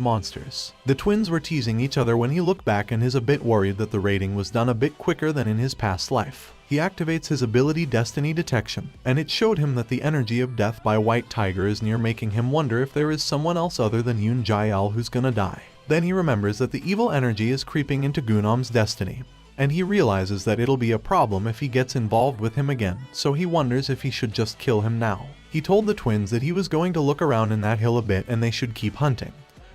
monsters. The twins were teasing each other when he looked back and is a bit worried that the rating was done a bit quicker than in his past life. He activates his ability Destiny Detection, and it showed him that the energy of death by White Tiger is near, making him wonder if there is someone else other than Yoon Jae-al who's gonna die. Then he remembers that the evil energy is creeping into Gunom's destiny, and he realizes that it'll be a problem if he gets involved with him again, so he wonders if he should just kill him now. He told the twins that he was going to look around in that hill a bit and they should keep hunting.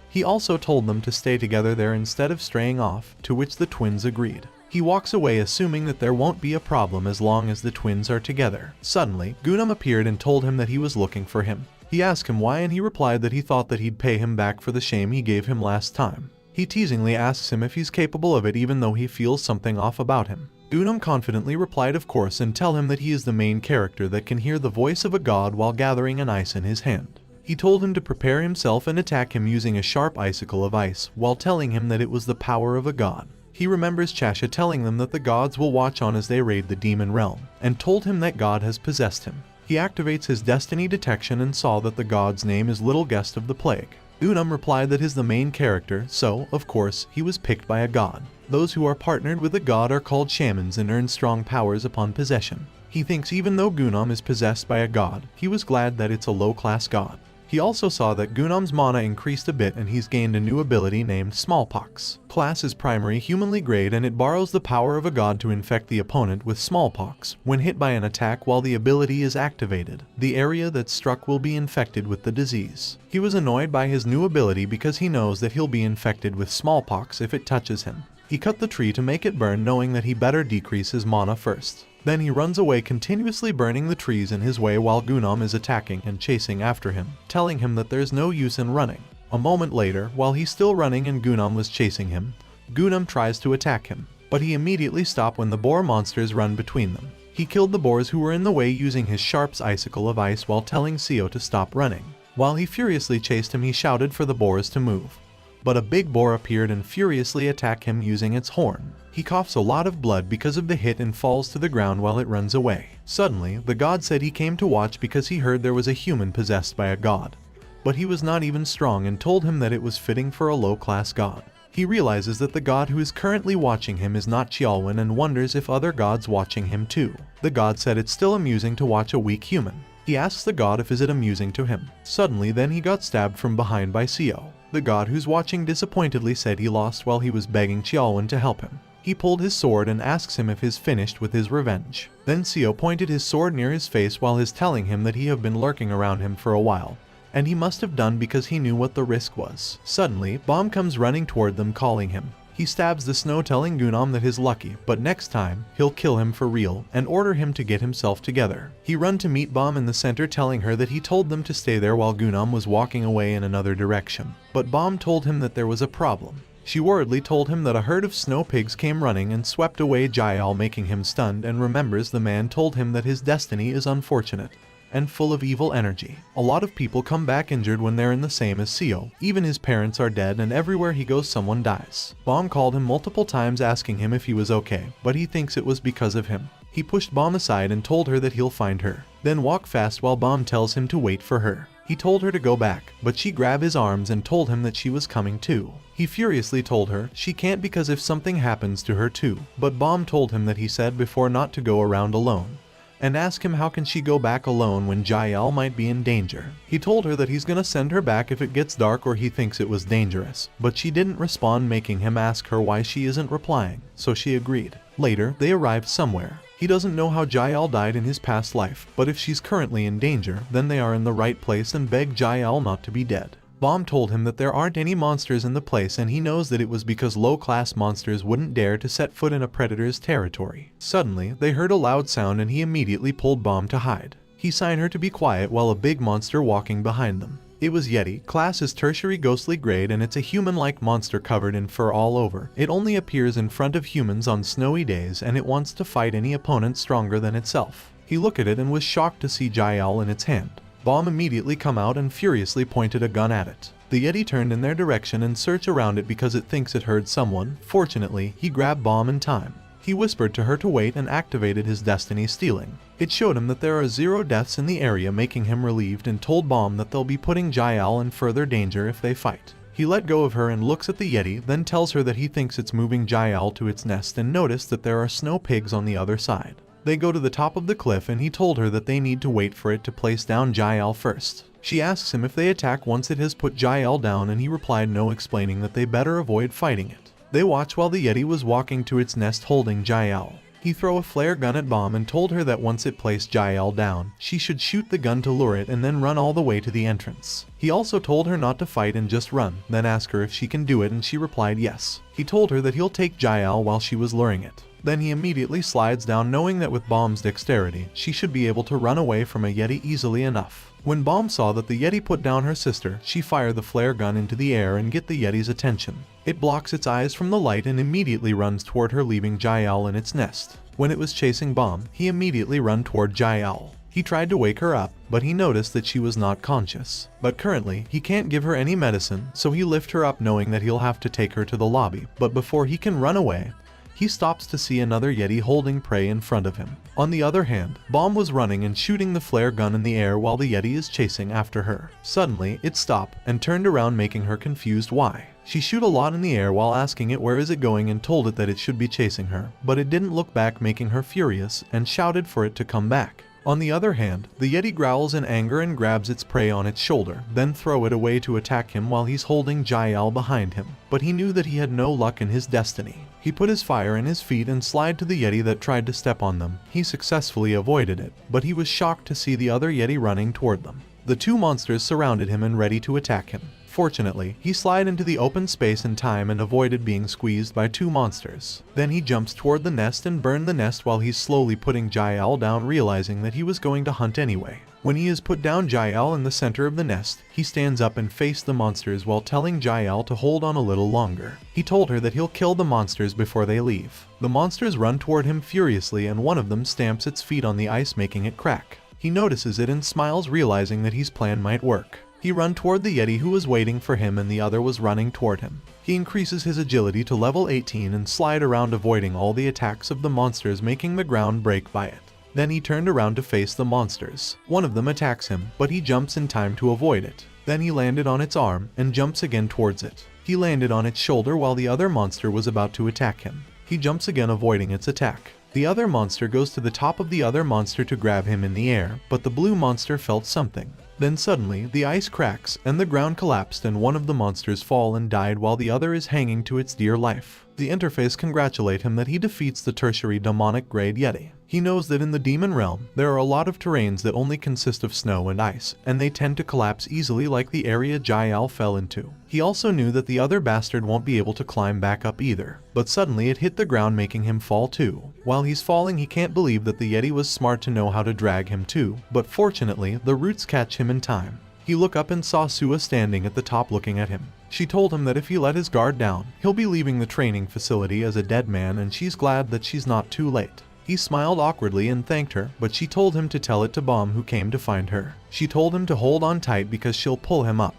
He also told them to stay together there instead of straying off, to which the twins agreed. He walks away, assuming that there won't be a problem as long as the twins are together. Suddenly, Gunom appeared and told him that he was looking for him. He asked him why and he replied that he thought that he'd pay him back for the shame he gave him last time. He teasingly asks him if he's capable of it, even though he feels something off about him. Gunom confidently replied of course, and tell him that he is the main character that can hear the voice of a god while gathering an ice in his hand. He told him to prepare himself and attack him using a sharp icicle of ice, while telling him that it was the power of a god. He remembers Chasha telling them that the gods will watch on as they raid the demon realm, and told him that God has possessed him. He activates his Destiny Detection and saw that the god's name is Little Guest of the Plague. Gunom replied that he's the main character, so, of course, he was picked by a god. Those who are partnered with a god are called shamans and earn strong powers upon possession. He thinks even though Gunom is possessed by a god, he was glad that it's a low-class god. He also saw that Gunom's mana increased a bit and he's gained a new ability named Smallpox. Class is primary humanly grade and it borrows the power of a god to infect the opponent with smallpox when hit by an attack while the ability is activated. The area that's struck will be infected with the disease. He was annoyed by his new ability because he knows that he'll be infected with smallpox if it touches him. He cut the tree to make it burn, knowing that he better decrease his mana first. Then he runs away, continuously burning the trees in his way while Gunom is attacking and chasing after him, telling him that there's no use in running. A moment later, while he's still running and Gunom was chasing him, Gunom tries to attack him, but he immediately stopped when the boar monsters run between them. He killed the boars who were in the way using his sharp icicle of ice while telling Seo to stop running. While he furiously chased him, he shouted for the boars to move. But a big boar appeared and furiously attacked him using its horn. He coughs a lot of blood because of the hit and falls to the ground while it runs away. Suddenly, the god said he came to watch because he heard there was a human possessed by a god. But he was not even strong and told him that it was fitting for a low-class god. He realizes that the god who is currently watching him is not Xiaolwen and wonders if other gods watching him too. The god said it's still amusing to watch a weak human. He asks the god if is it amusing to him. Suddenly then he got stabbed from behind by Seo. The god who's watching disappointedly said he lost while he was begging Xiaowen to help him. He pulled his sword and asks him if he's finished with his revenge. Then Seo pointed his sword near his face while he's telling him that he have been lurking around him for a while, and he must have done because he knew what the risk was. Suddenly, Bomb comes running toward them calling him. He stabs the snow telling Gunam that he's lucky, but next time, he'll kill him for real and order him to get himself together. He run to meet Bomb in the center telling her that he told them to stay there while Gunam was walking away in another direction. But Bomb told him that there was a problem. She worriedly told him that a herd of snow pigs came running and swept away Jael, making him stunned, and remembers the man told him that his destiny is unfortunate and full of evil energy. A lot of people come back injured when they're in the same as Seo. Even his parents are dead and everywhere he goes someone dies. Bomb called him multiple times asking him if he was okay, but he thinks it was because of him. He pushed Bomb aside and told her that he'll find her. Then walk fast while Bomb tells him to wait for her. He told her to go back, but she grabbed his arms and told him that she was coming too. He furiously told her she can't because if something happens to her too, but Bomb told him that he said before not to go around alone, and asked him how can she go back alone when Jael might be in danger. He told her that he's gonna send her back if it gets dark or he thinks it was dangerous, but she didn't respond, making him ask her why she isn't replying, so she agreed. Later, they arrived somewhere. He doesn't know how Jael died in his past life, but if she's currently in danger, then they are in the right place and beg Jael not to be dead. Bomb told him that there aren't any monsters in the place and he knows that it was because low-class monsters wouldn't dare to set foot in a predator's territory. Suddenly, they heard a loud sound and he immediately pulled Bomb to hide. He signed her to be quiet while a big monster walking behind them. It was Yeti, class is tertiary ghostly grade, and it's a human-like monster covered in fur all over. It only appears in front of humans on snowy days and it wants to fight any opponent stronger than itself. He looked at it and was shocked to see Jael in its hand. Bomb immediately come out and furiously pointed a gun at it. The Yeti turned in their direction and searched around it because it thinks it heard someone. Fortunately, he grabbed Bomb in time. He whispered to her to wait and activated his destiny stealing. It showed him that there are 0 deaths in the area, making him relieved, and told Bomb that they'll be putting Jael in further danger if they fight. He let go of her and looks at the Yeti, then tells her that he thinks it's moving Jael to its nest and noticed that there are snow pigs on the other side. They go to the top of the cliff and he told her that they need to wait for it to place down Jael first. She asks him if they attack once it has put Jael down and he replied no, explaining that they better avoid fighting it. They watch while the Yeti was walking to its nest holding Jael. He threw a flare gun at Bomb and told her that once it placed Jael down, she should shoot the gun to lure it and then run all the way to the entrance. He also told her not to fight and just run, then asked her if she can do it and she replied yes. He told her that he'll take Jael while she was luring it. Then he immediately slides down, knowing that with Bomb's dexterity, she should be able to run away from a Yeti easily enough. When Bomb saw that the Yeti put down her sister, she fired the flare gun into the air and get the Yeti's attention. It blocks its eyes from the light and immediately runs toward her, leaving Jael in its nest. When it was chasing Bomb, he immediately ran toward Jael. He tried to wake her up, but he noticed that she was not conscious. But currently, he can't give her any medicine, so he lifts her up knowing that he'll have to take her to the lobby. But before he can run away, he stops to see another Yeti holding prey in front of him. On the other hand, Bomb was running and shooting the flare gun in the air while the Yeti is chasing after her. Suddenly, it stopped and turned around, making her confused why. She shoot a lot in the air while asking it where is it going and told it that it should be chasing her, but it didn't look back, making her furious and shouted for it to come back. On the other hand, the Yeti growls in anger and grabs its prey on its shoulder, then throw it away to attack him while he's holding Jael behind him. But he knew that he had no luck in his destiny. He put his fire in his feet and slid to the Yeti that tried to step on them. He successfully avoided it, but he was shocked to see the other Yeti running toward them. The two monsters surrounded him and ready to attack him. Fortunately, he slid into the open space in time and avoided being squeezed by two monsters. Then he jumps toward the nest and burned the nest while he's slowly putting Jael down, realizing that he was going to hunt anyway. When he has put down Jael in the center of the nest, he stands up and faces the monsters while telling Jael to hold on a little longer. He told her that he'll kill the monsters before they leave. The monsters run toward him furiously and one of them stamps its feet on the ice, making it crack. He notices it and smiles, realizing that his plan might work. He ran toward the Yeti who was waiting for him and the other was running toward him. He increases his agility to level 18 and slide around, avoiding all the attacks of the monsters, making the ground break by it. Then he turned around to face the monsters. One of them attacks him, but he jumps in time to avoid it. Then he landed on its arm and jumps again towards it. He landed on its shoulder while the other monster was about to attack him. He jumps again, avoiding its attack. The other monster goes to the top of the other monster to grab him in the air, but the blue monster felt something. Then suddenly, the ice cracks, and the ground collapsed and one of the monsters fall and died while the other is hanging to its dear life. The interface congratulate him that he defeats the tertiary demonic grade Yeti. He knows that in the demon realm, there are a lot of terrains that only consist of snow and ice, and they tend to collapse easily like the area Jael fell into. He also knew that the other bastard won't be able to climb back up either, but suddenly it hit the ground making him fall too. While he's falling, he can't believe that the Yeti was smart to know how to drag him too, but fortunately, the roots catch him in time. He looked up and saw Seo standing at the top looking at him. She told him that if he let his guard down, he'll be leaving the training facility as a dead man, and she's glad that she's not too late. He smiled awkwardly and thanked her, but she told him to tell it to Bomb who came to find her. She told him to hold on tight because she'll pull him up.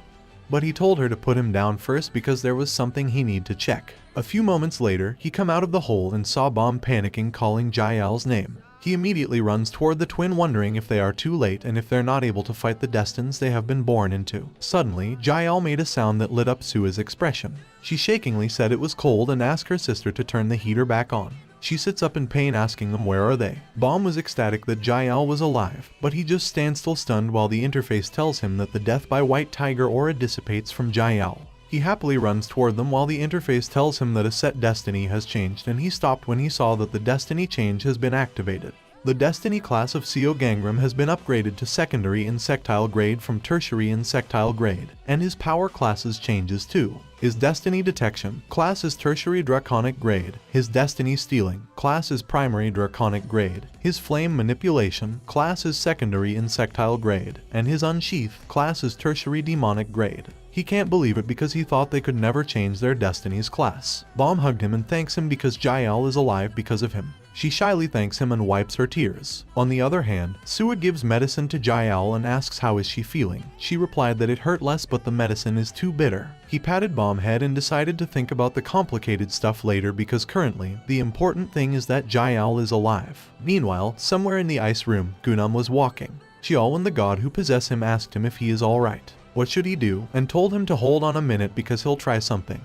But he told her to put him down first because there was something he need to check. A few moments later, he come out of the hole and saw Bomb panicking calling Jael's name. He immediately runs toward the twin wondering if they are too late and if they're not able to fight the destinies they have been born into. Suddenly, Jael made a sound that lit up Sua's expression. She shakingly said it was cold and asked her sister to turn the heater back on. She sits up in pain asking them where are they. Bomb was ecstatic that Jael was alive, but he just stands still stunned while the interface tells him that the death by white tiger aura dissipates from Jael. He happily runs toward them while the interface tells him that a set destiny has changed, and he stopped when he saw that the destiny change has been activated. The destiny class of Seo Gangrim has been upgraded to secondary insectile grade from tertiary insectile grade, and his power classes changes too. His destiny detection class is tertiary draconic grade, his destiny stealing class is primary draconic grade, his flame manipulation class is secondary insectile grade, and his unsheath class is tertiary demonic grade. He can't believe it because he thought they could never change their destiny's class. Bomb hugged him and thanks him because Jael is alive because of him. She shyly thanks him and wipes her tears. On the other hand, Sua gives medicine to Jael and asks how is she feeling. She replied that it hurt less but the medicine is too bitter. He patted Bomb's head and decided to think about the complicated stuff later because currently, the important thing is that Jael is alive. Meanwhile, somewhere in the ice room, Gunam was walking. Xiao, the god who possessed him, asked him if he is alright. What should he do, and told him to hold on a minute because he'll try something.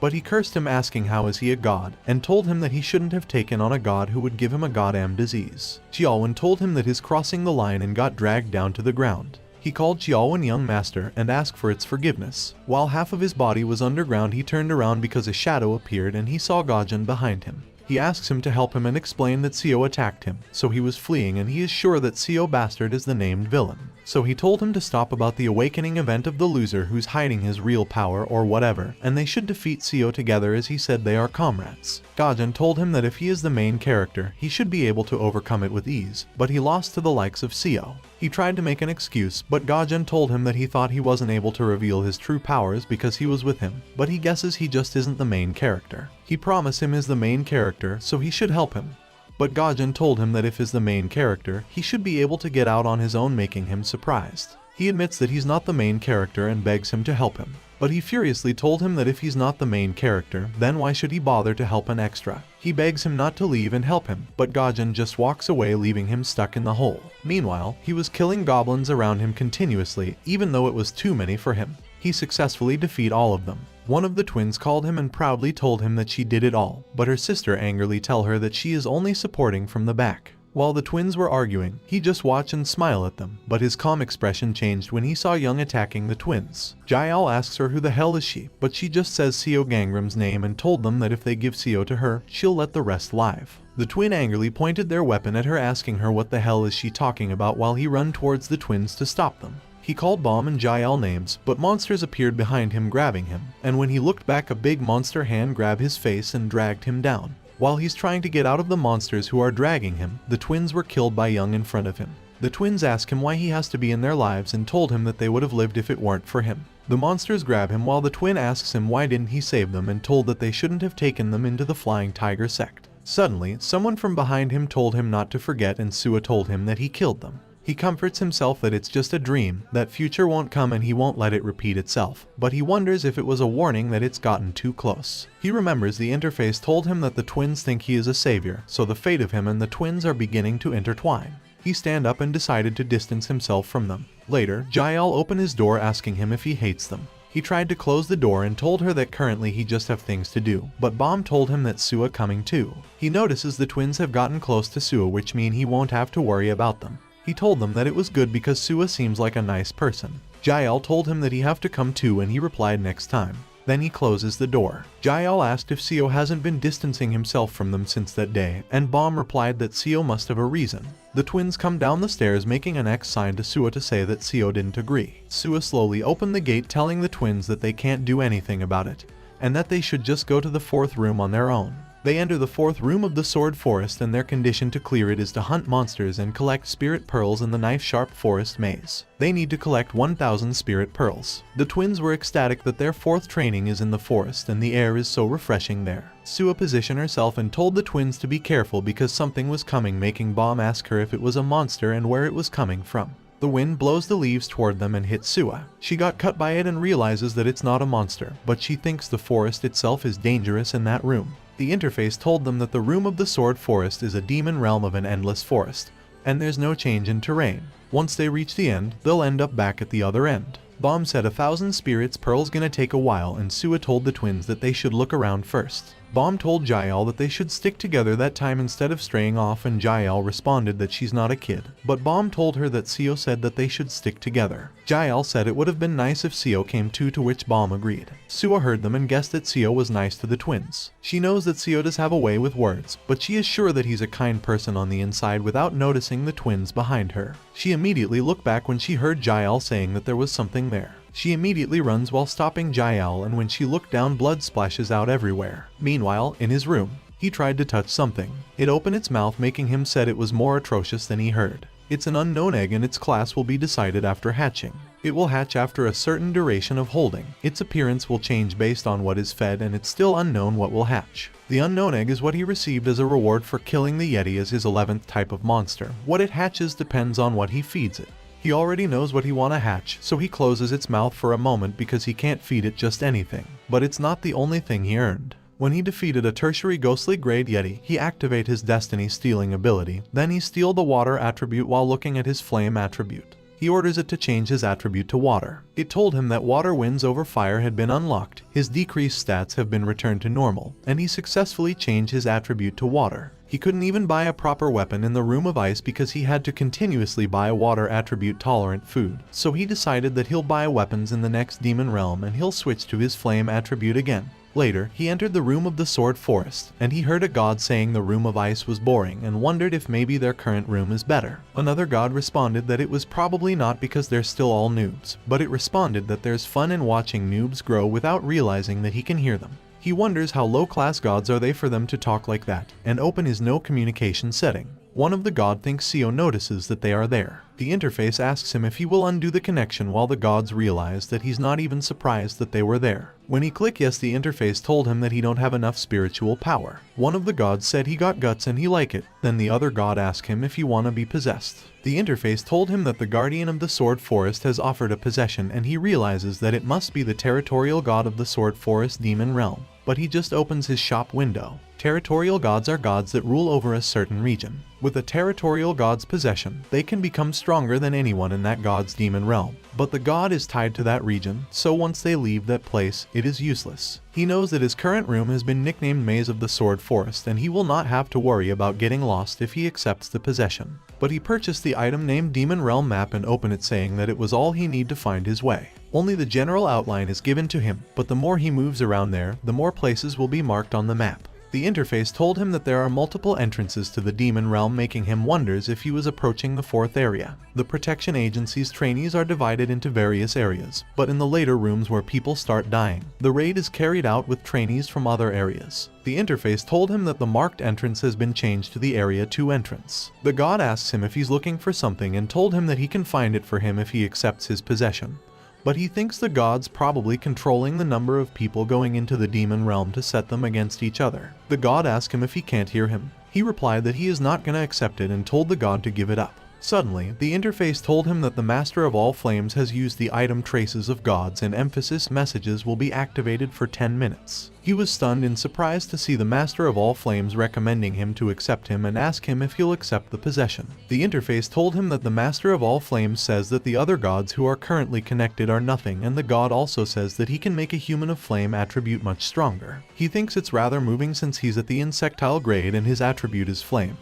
But he cursed him asking how is he a god, and told him that he shouldn't have taken on a god who would give him a goddamn disease. Xiaowen told him that he's crossing the line and got dragged down to the ground. He called Xiaowen young master and asked for its forgiveness. While half of his body was underground, he turned around because a shadow appeared and he saw Gajan behind him. He asks him to help him and explain that Seo attacked him, so he was fleeing and he is sure that Seo Bastard is the named villain. So he told him to stop about the awakening event of the loser who's hiding his real power or whatever, and they should defeat Seo together as he said they are comrades. Gajan told him that if he is the main character, he should be able to overcome it with ease, but he lost to the likes of Seo. He tried to make an excuse, but Gajan told him that he thought he wasn't able to reveal his true powers because he was with him, but he guesses he just isn't the main character. He promised him is the main character, so he should help him. But Gajan told him that if he's the main character, he should be able to get out on his own, making him surprised. He admits that he's not the main character and begs him to help him. But he furiously told him that if he's not the main character, then why should he bother to help an extra? He begs him not to leave and help him, but Gajan just walks away leaving him stuck in the hole. Meanwhile, he was killing goblins around him continuously, even though it was too many for him. He successfully defeated all of them. One of the twins called him and proudly told him that she did it all, but her sister angrily tell her that she is only supporting from the back. While the twins were arguing, he just watched and smiled at them, but his calm expression changed when he saw Young attacking the twins. Jael asks her who the hell is she, but she just says Seo Gangrim's name and told them that if they give Seo to her, she'll let the rest live. The twin angrily pointed their weapon at her asking her what the hell is she talking about while he ran towards the twins to stop them. He called Bomb and Jael names, but monsters appeared behind him grabbing him, and when he looked back a big monster hand grabbed his face and dragged him down. While he's trying to get out of the monsters who are dragging him, the twins were killed by Young in front of him. The twins ask him why he has to be in their lives and told him that they would have lived if it weren't for him. The monsters grab him while the twin asks him why didn't he save them and told that they shouldn't have taken them into the Flying Tiger sect. Suddenly, someone from behind him told him not to forget and Sua told him that he killed them. He comforts himself that it's just a dream, that future won't come and he won't let it repeat itself, but he wonders if it was a warning that it's gotten too close. He remembers the interface told him that the twins think he is a savior, so the fate of him and the twins are beginning to intertwine. He stand up and decided to distance himself from them. Later, Jael opened his door asking him if he hates them. He tried to close the door and told her that currently he just have things to do, but Bomb told him that Seo coming too. He notices the twins have gotten close to Seo, which mean he won't have to worry about them. He told them that it was good because Seo seems like a nice person. Jael told him that he have to come too, and he replied next time. Then he closes the door. Jael asked if Seo hasn't been distancing himself from them since that day, and Bomb replied that Seo must have a reason. The twins come down the stairs making an X sign to Seo to say that Seo didn't agree. Seo slowly opened the gate telling the twins that they can't do anything about it, and that they should just go to the 4th room on their own. They enter the 4th room of the Sword Forest, and their condition to clear it is to hunt monsters and collect spirit pearls in the knife-sharp forest maze. They need to collect 1,000 spirit pearls. The twins were ecstatic that their 4th training is in the forest and the air is so refreshing there. Seo positioned herself and told the twins to be careful because something was coming, making Bomb ask her if it was a monster and where it was coming from. The wind blows the leaves toward them and hits Seo. She got cut by it and realizes that it's not a monster, but she thinks the forest itself is dangerous in that room. The interface told them that the room of the Sword Forest is a demon realm of an endless forest, and there's no change in terrain. Once they reach the end, they'll end up back at the other end. Bomb said 1,000 spirits pearls gonna take a while, and Seo told the twins that they should look around first. Bomb told Jael that they should stick together that time instead of straying off, and Jael responded that she's not a kid. But Bomb told her that Seo said that they should stick together. Jael said it would have been nice if Seo came too, to which Bomb agreed. Seo heard them and guessed that Seo was nice to the twins. She knows that Seo does have a way with words, but she is sure that he's a kind person on the inside without noticing the twins behind her. She immediately looked back when she heard Jael saying that there was something there. She immediately runs while stopping Jael, and when she looked down, blood splashes out everywhere. Meanwhile, in his room, he tried to touch something. It opened its mouth, making him said it was more atrocious than he heard. It's an unknown egg, and its class will be decided after hatching. It will hatch after a certain duration of holding. Its appearance will change based on what is fed, and it's still unknown what will hatch. The unknown egg is what he received as a reward for killing the Yeti as his 11th type of monster. What it hatches depends on what he feeds it. He already knows what he wanna hatch, so he closes its mouth for a moment because he can't feed it just anything. But it's not the only thing he earned. When he defeated a tertiary ghostly grade Yeti, he activate his destiny stealing ability. Then he steal the water attribute while looking at his flame attribute. He orders it to change his attribute to water. It told him that water wins over fire had been unlocked, his decreased stats have been returned to normal, and he successfully changed his attribute to water. He couldn't even buy a proper weapon in the room of ice because he had to continuously buy water attribute tolerant food. So he decided that he'll buy weapons in the next demon realm and he'll switch to his flame attribute again. Later, he entered the room of the Sword Forest, and he heard a god saying the room of ice was boring and wondered if maybe their current room is better. Another god responded that it was probably not because they're still all noobs, but it responded that there's fun in watching noobs grow without realizing that he can hear them. He wonders how low-class gods are they for them to talk like that, and open his no communication setting. One of the god thinks Seo notices that they are there. The interface asks him if he will undo the connection, while the gods realize that he's not even surprised that they were there. When he clicked yes, the interface told him that he don't have enough spiritual power. One of the gods said he got guts and he like it. Then the other god asked him if he wanna be possessed. The interface told him that the guardian of the Sword Forest has offered a possession, and he realizes that it must be the territorial god of the Sword Forest demon realm. But he just opens his shop window. Territorial gods are gods that rule over a certain region. With a territorial god's possession, they can become stronger than anyone in that god's demon realm. But the god is tied to that region, so once they leave that place, it is useless. He knows that his current room has been nicknamed Maze of the Sword Forest, and he will not have to worry about getting lost if he accepts the possession. But he purchased the item named Demon Realm Map and opened it, saying that it was all he need to find his way. Only the general outline is given to him, but the more he moves around there, the more places will be marked on the map. The interface told him that there are multiple entrances to the demon realm, making him wonders if he was approaching the 4th area. The protection agency's trainees are divided into various areas, but in the later rooms where people start dying, the raid is carried out with trainees from other areas. The interface told him that the marked entrance has been changed to the Area 2 entrance. The god asks him if he's looking for something and told him that he can find it for him if he accepts his possession. But he thinks the god's probably controlling the number of people going into the demon realm to set them against each other. The god asked him if he can't hear him. He replied that he is not gonna accept it and told the god to give it up. Suddenly, the interface told him that the Master of All Flames has used the item Traces of Gods and emphasis messages will be activated for 10 minutes. He was stunned and surprised to see the Master of All Flames recommending him to accept him and ask him if he'll accept the possession. The interface told him that the Master of All Flames says that the other gods who are currently connected are nothing, and the god also says that he can make a human of flame attribute much stronger. He thinks it's rather moving since he's at the insectile grade and his attribute is flame.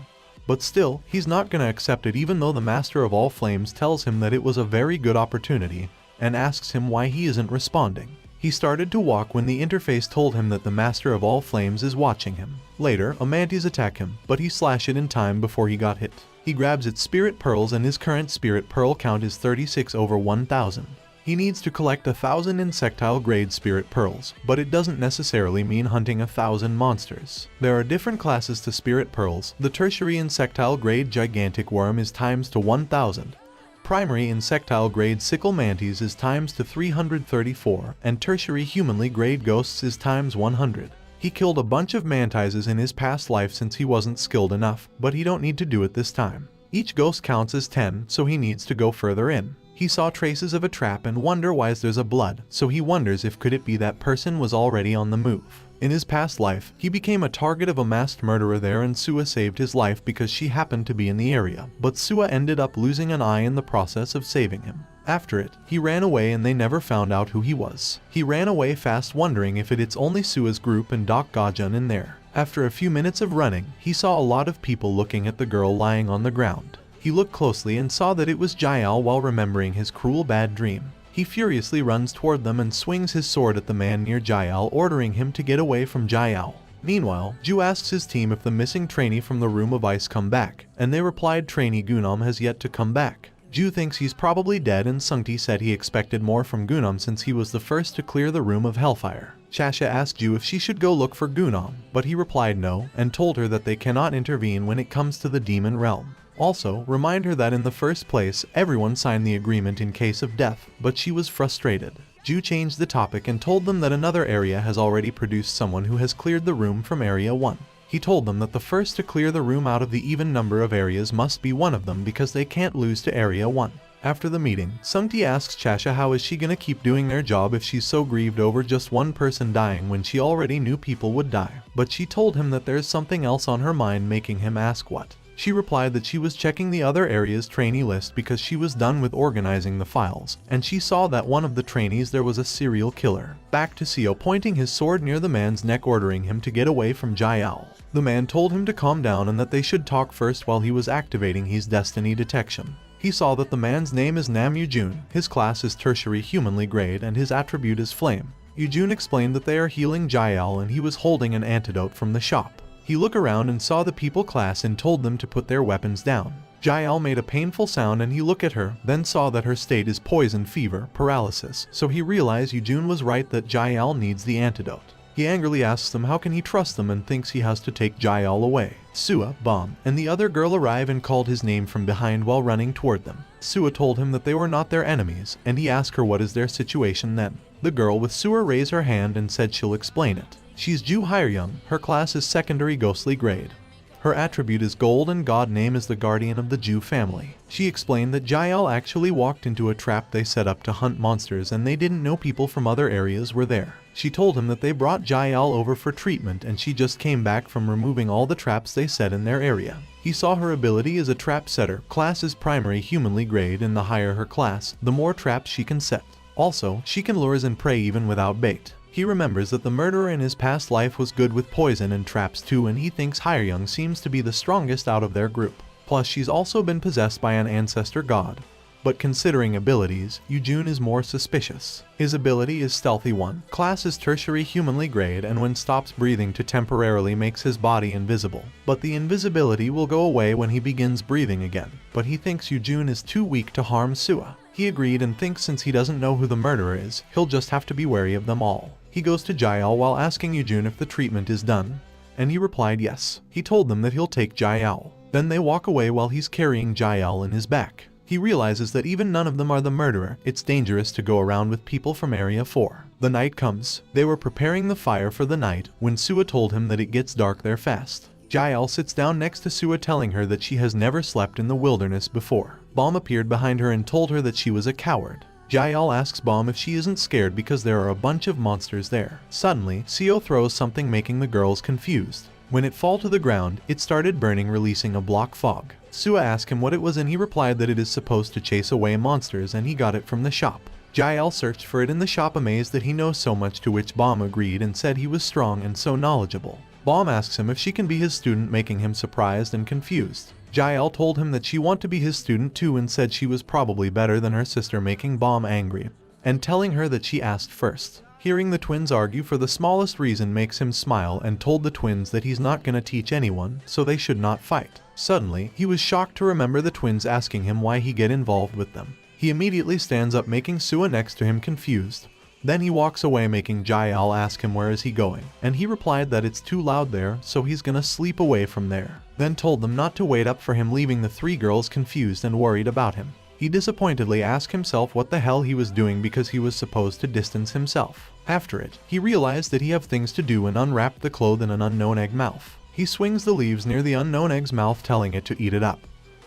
But still, he's not gonna accept it even though the Master of All Flames tells him that it was a very good opportunity and asks him why he isn't responding. He started to walk when the interface told him that the Master of All Flames is watching him. Later, a mantis attack him, but he slashed it in time before he got hit. He grabs its spirit pearls and his current spirit pearl count is 36 over 1000. He needs to collect 1000 insectile grade spirit pearls, but it doesn't necessarily mean hunting 1000 monsters. There are different classes to spirit pearls. The tertiary insectile grade gigantic worm is times to 1000. Primary insectile grade sickle mantis is times to 334, and tertiary humanly grade ghosts is times 100. He killed a bunch of mantises in his past life since he wasn't skilled enough, but he don't need to do it this time. Each ghost counts as 10, so he needs to go further in. He saw traces of a trap and wonder why there's a blood, so he wonders if could it be that person was already on the move. In his past life, he became a target of a masked murderer there and Seo saved his life because she happened to be in the area, but Seo ended up losing an eye in the process of saving him. After it, he ran away and they never found out who he was. He ran away fast wondering if it's only Seo's group and Doc Gajun in there. After a few minutes of running, he saw a lot of people looking at the girl lying on the ground. He looked closely and saw that it was Jael while remembering his cruel bad dream. He furiously runs toward them and swings his sword at the man near Jael, ordering him to get away from Jael. Meanwhile, Ju asks his team if the missing trainee from the Room of Ice come back, and they replied trainee Gunam has yet to come back. Ju thinks he's probably dead and Sungti said he expected more from Gunam since he was the first to clear the Room of Hellfire. Chasha asked Ju if she should go look for Gunam, but he replied no, and told her that they cannot intervene when it comes to the demon realm. Also, remind her that in the first place, everyone signed the agreement in case of death, but she was frustrated. Ju changed the topic and told them that another area has already produced someone who has cleared the room from Area 1. He told them that the first to clear the room out of the even number of areas must be one of them because they can't lose to Area 1. After the meeting, Sungti asks Chasha how is she gonna keep doing their job if she's so grieved over just one person dying when she already knew people would die, but she told him that there's something else on her mind making him ask what. She replied that she was checking the other area's trainee list because she was done with organizing the files, and she saw that one of the trainees there was a serial killer. Back to Seo pointing his sword near the man's neck ordering him to get away from Jael. The man told him to calm down and that they should talk first while he was activating his destiny detection. He saw that the man's name is Nam Yujun, his class is tertiary humanly grade and his attribute is flame. Yujun explained that they are healing Jael and he was holding an antidote from the shop. He looked around and saw the people class and told them to put their weapons down. Jael made a painful sound and he looked at her, then saw that her state is poison fever, paralysis, so he realized Yujun was right that Jael needs the antidote. He angrily asks them how can he trust them and thinks he has to take Jael away. Seo, Bomb, and the other girl arrive and called his name from behind while running toward them. Seo told him that they were not their enemies, and he asked her what is their situation then. The girl with Seo raised her hand and said she'll explain it. She's Ju Hyeryung, her class is secondary ghostly grade. Her attribute is gold and god name is the guardian of the Ju family. She explained that Jael actually walked into a trap they set up to hunt monsters and they didn't know people from other areas were there. She told him that they brought Jael over for treatment and she just came back from removing all the traps they set in their area. He saw her ability as a trap setter, class is primary humanly grade and the higher her class, the more traps she can set. Also, she can lure and prey even without bait. He remembers that the murderer in his past life was good with poison and traps too and he thinks Hyeryung seems to be the strongest out of their group. Plus she's also been possessed by an ancestor god. But considering abilities, Yujun is more suspicious. His ability is Stealthy 1, class is tertiary humanly grade and when stops breathing to temporarily makes his body invisible. But the invisibility will go away when he begins breathing again. But he thinks Yujun is too weak to harm Seo. He agreed and thinks since he doesn't know who the murderer is, he'll just have to be wary of them all. He goes to Jael while asking Yujun if the treatment is done, and he replied yes. He told them that he'll take Jael. Then they walk away while he's carrying Jael in his back. He realizes that even none of them are the murderer, it's dangerous to go around with people from Area 4. The night comes. They were preparing the fire for the night when Seo told him that it gets dark there fast. Jael sits down next to Seo, telling her that she has never slept in the wilderness before. Bom appeared behind her and told her that she was a coward. Jael asks Bom if she isn't scared because there are a bunch of monsters there. Suddenly, Seo throws something, making the girls confused. When it fall to the ground, it started burning, releasing a black fog. Seo asked him what it was and he replied that it is supposed to chase away monsters and he got it from the shop. Jael searched for it in the shop, amazed that he knows so much, to which Bom agreed and said he was strong and so knowledgeable. Bom asks him if she can be his student, making him surprised and confused. Jael told him that she wanted to be his student too and said she was probably better than her sister, making Bom angry and telling her that she asked first. Hearing the twins argue for the smallest reason makes him smile and told the twins that he's not gonna teach anyone, so they should not fight. Suddenly, he was shocked to remember the twins asking him why he get involved with them. He immediately stands up, making Seo next to him confused. Then he walks away, making Jael ask him where is he going, and he replied that it's too loud there, so he's gonna sleep away from there. Then told them not to wait up for him, leaving the three girls confused and worried about him. He disappointedly asked himself what the hell he was doing because he was supposed to distance himself. After it, he realized that he have things to do and unwrapped the cloth in an unknown egg mouth. He swings the leaves near the unknown egg's mouth, telling it to eat it up.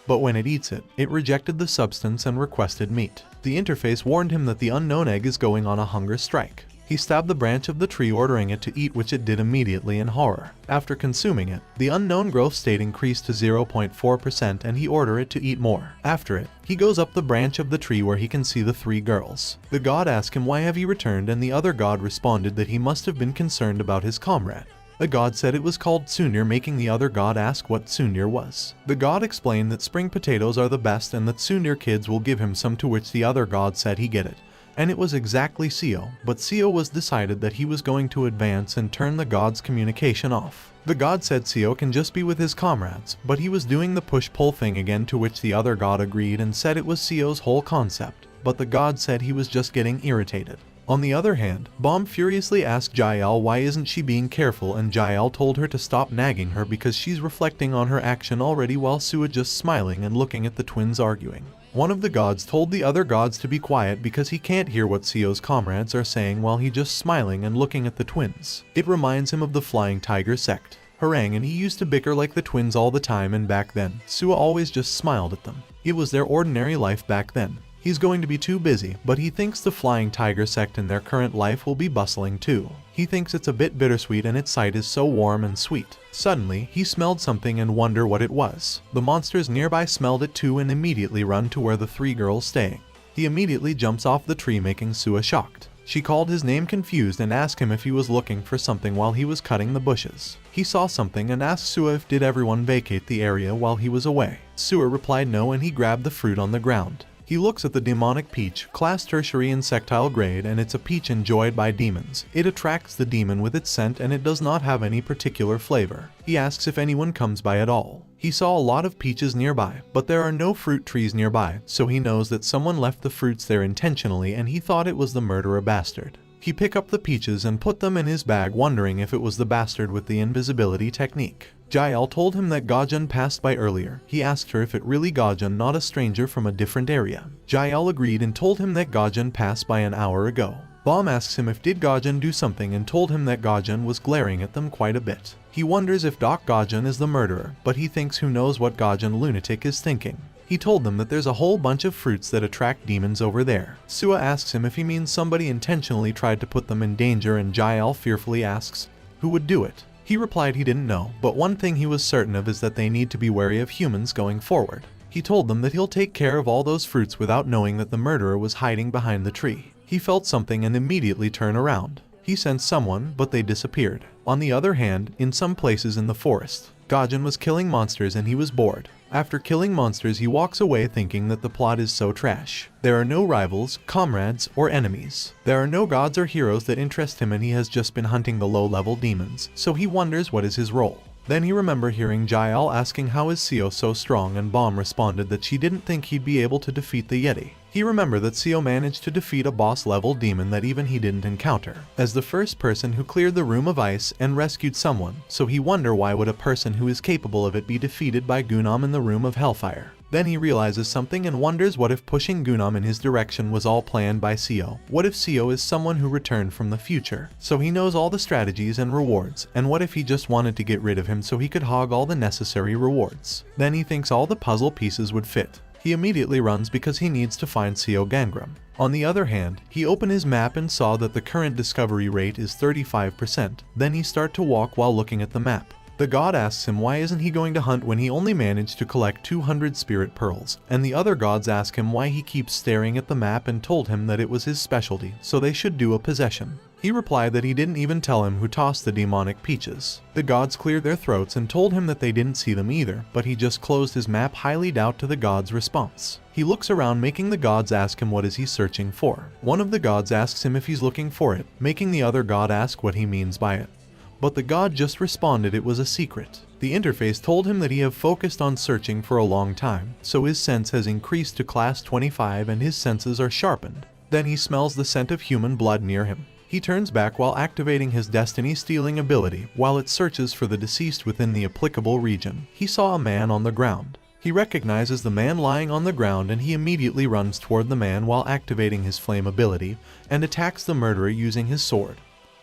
But when it eats it, it rejected the substance and requested meat. The interface warned him that the unknown egg is going on a hunger strike. He stabbed the branch of the tree, ordering it to eat, which it did immediately in horror. After consuming it, the unknown growth state increased to 0.4% and he ordered it to eat more. After it, he goes up the branch of the tree where he can see the three girls. The god asked him why have he returned, and the other god responded that he must have been concerned about his comrade. The god said it was called Tsunir, making the other god ask what Tsunir was. The god explained that spring potatoes are the best and that Tsunir kids will give him some, to which the other god said he get it. And it was exactly Seo, but Seo was decided that he was going to advance and turn the god's communication off. The god said Seo can just be with his comrades, but he was doing the push-pull thing again, to which the other god agreed and said it was Seo's whole concept, but the god said he was just getting irritated. On the other hand, Bom furiously asked Jael why isn't she being careful, and Jael told her to stop nagging her because she's reflecting on her action already, while Seo just smiling and looking at the twins arguing. One of the gods told the other gods to be quiet because he can't hear what Seo's comrades are saying, while he just smiling and looking at the twins. It reminds him of the Flying Tiger sect. Harangue, and he used to bicker like the twins all the time, and back then, Seo always just smiled at them. It was their ordinary life back then. He's going to be too busy, but he thinks the Flying Tiger sect in their current life will be bustling too. He thinks it's a bit bittersweet and its sight is so warm and sweet. Suddenly, he smelled something and wondered what it was. The monsters nearby smelled it too and immediately run to where the three girls staying. He immediately jumps off the tree, making Seo shocked. She called his name confused and asked him if he was looking for something while he was cutting the bushes. He saw something and asked Seo if did everyone vacate the area while he was away. Seo replied no, and he grabbed the fruit on the ground. He looks at the demonic peach, class tertiary insectile grade, and it's a peach enjoyed by demons. It attracts the demon with its scent and it does not have any particular flavor. He asks if anyone comes by at all. He saw a lot of peaches nearby, but there are no fruit trees nearby, so he knows that someone left the fruits there intentionally and he thought it was the murderer bastard. He picked up the peaches and put them in his bag, wondering if it was the bastard with the invisibility technique. Jael told him that Gajun passed by earlier. He asked her if it really Gajun, not a stranger from a different area. Jael agreed and told him that Gajun passed by an hour ago. Bom asks him if did Gajun do something and told him that Gajun was glaring at them quite a bit. He wonders if Doc Gajun is the murderer, but he thinks who knows what Gajun lunatic is thinking. He told them that there's a whole bunch of fruits that attract demons over there. Seo asks him if he means somebody intentionally tried to put them in danger, and Jael fearfully asks who would do it. He replied he didn't know, but one thing he was certain of is that they need to be wary of humans going forward. He told them that he'll take care of all those fruits without knowing that the murderer was hiding behind the tree. He felt something and immediately turned around. He sensed someone, but they disappeared. On the other hand, in some places in the forest, Gajun was killing monsters and he was bored. After killing monsters, he walks away thinking that the plot is so trash. There are no rivals, comrades, or enemies. There are no gods or heroes that interest him, and he has just been hunting the low-level demons, so he wonders what is his role. Then he remembered hearing Jael asking how is Seo so strong, and Bom responded that she didn't think he'd be able to defeat the Yeti. He remembered that Seo managed to defeat a boss-level demon that even he didn't encounter, as the first person who cleared the room of ice and rescued someone, so he wondered why would a person who is capable of it be defeated by Gunam in the room of hellfire. Then he realizes something and wonders what if pushing Gunam in his direction was all planned by Seo. What if Seo is someone who returned from the future, so he knows all the strategies and rewards, and what if he just wanted to get rid of him so he could hog all the necessary rewards? Then he thinks all the puzzle pieces would fit. He immediately runs because he needs to find Seo Gangrim. On the other hand, he opened his map and saw that the current discovery rate is 35%. Then he starts to walk while looking at the map. The god asks him why isn't he going to hunt when he only managed to collect 200 spirit pearls, and the other gods ask him why he keeps staring at the map and told him that it was his specialty, so they should do a possession. He replied that he didn't even tell him who tossed the demonic peaches. The gods cleared their throats and told him that they didn't see them either, but he just closed his map, highly doubt to the gods' response. He looks around, making the gods ask him what is he searching for. One of the gods asks him if he's looking for it, making the other god ask what he means by it. But the god just responded it was a secret. The interface told him that he have focused on searching for a long time, so his sense has increased to class 25 and his senses are sharpened. Then he smells the scent of human blood near him. He turns back while activating his destiny-stealing ability while it searches for the deceased within the applicable region. He saw a man on the ground. He recognizes the man lying on the ground and he immediately runs toward the man while activating his flame ability and attacks the murderer using his sword.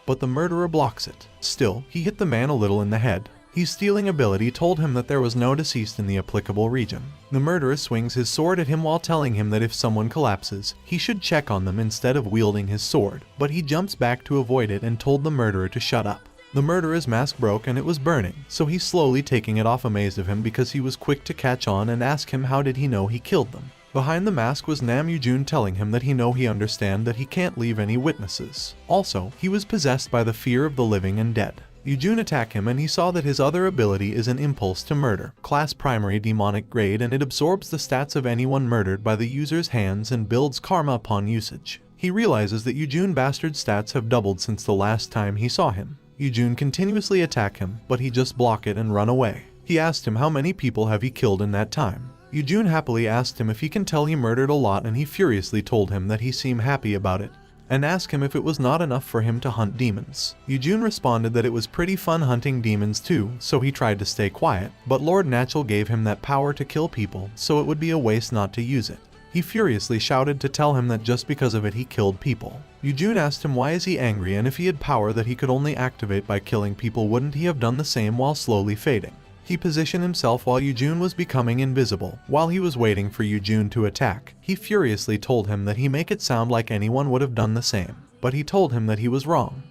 But the murderer blocks it. Still, he hit the man a little in the head. His stealing ability told him that there was no deceased in the applicable region. The murderer swings his sword at him while telling him that if someone collapses, he should check on them instead of wielding his sword, but he jumps back to avoid it and told the murderer to shut up. The murderer's mask broke and it was burning, so he's slowly taking it off, amazed of him because he was quick to catch on and ask him how did he know he killed them. Behind the mask was Nam Yujun telling him that he understand that he can't leave any witnesses. Also, he was possessed by the fear of the living and dead. Yujun attacked him and he saw that his other ability is an impulse to murder, class primary demonic grade, and it absorbs the stats of anyone murdered by the user's hands and builds karma upon usage. He realizes that Yujun bastard's stats have doubled since the last time he saw him. Yujun continuously attack him, but he just block it and run away. He asked him how many people have he killed in that time. Yujun happily asked him if he can tell he murdered a lot, and he furiously told him that he seemed happy about it, and asked him if it was not enough for him to hunt demons. Yujun responded that it was pretty fun hunting demons too, so he tried to stay quiet, but Lord Natural gave him that power to kill people, so it would be a waste not to use it. He furiously shouted to tell him that just because of it he killed people. Yujun asked him why is he angry, and if he had power that he could only activate by killing people, wouldn't he have done the same while slowly fading? He positioned himself while Yujun was becoming invisible. While he was waiting for Yujun to attack, he furiously told him that he make it sound like anyone would have done the same. But he told him that he was wrong.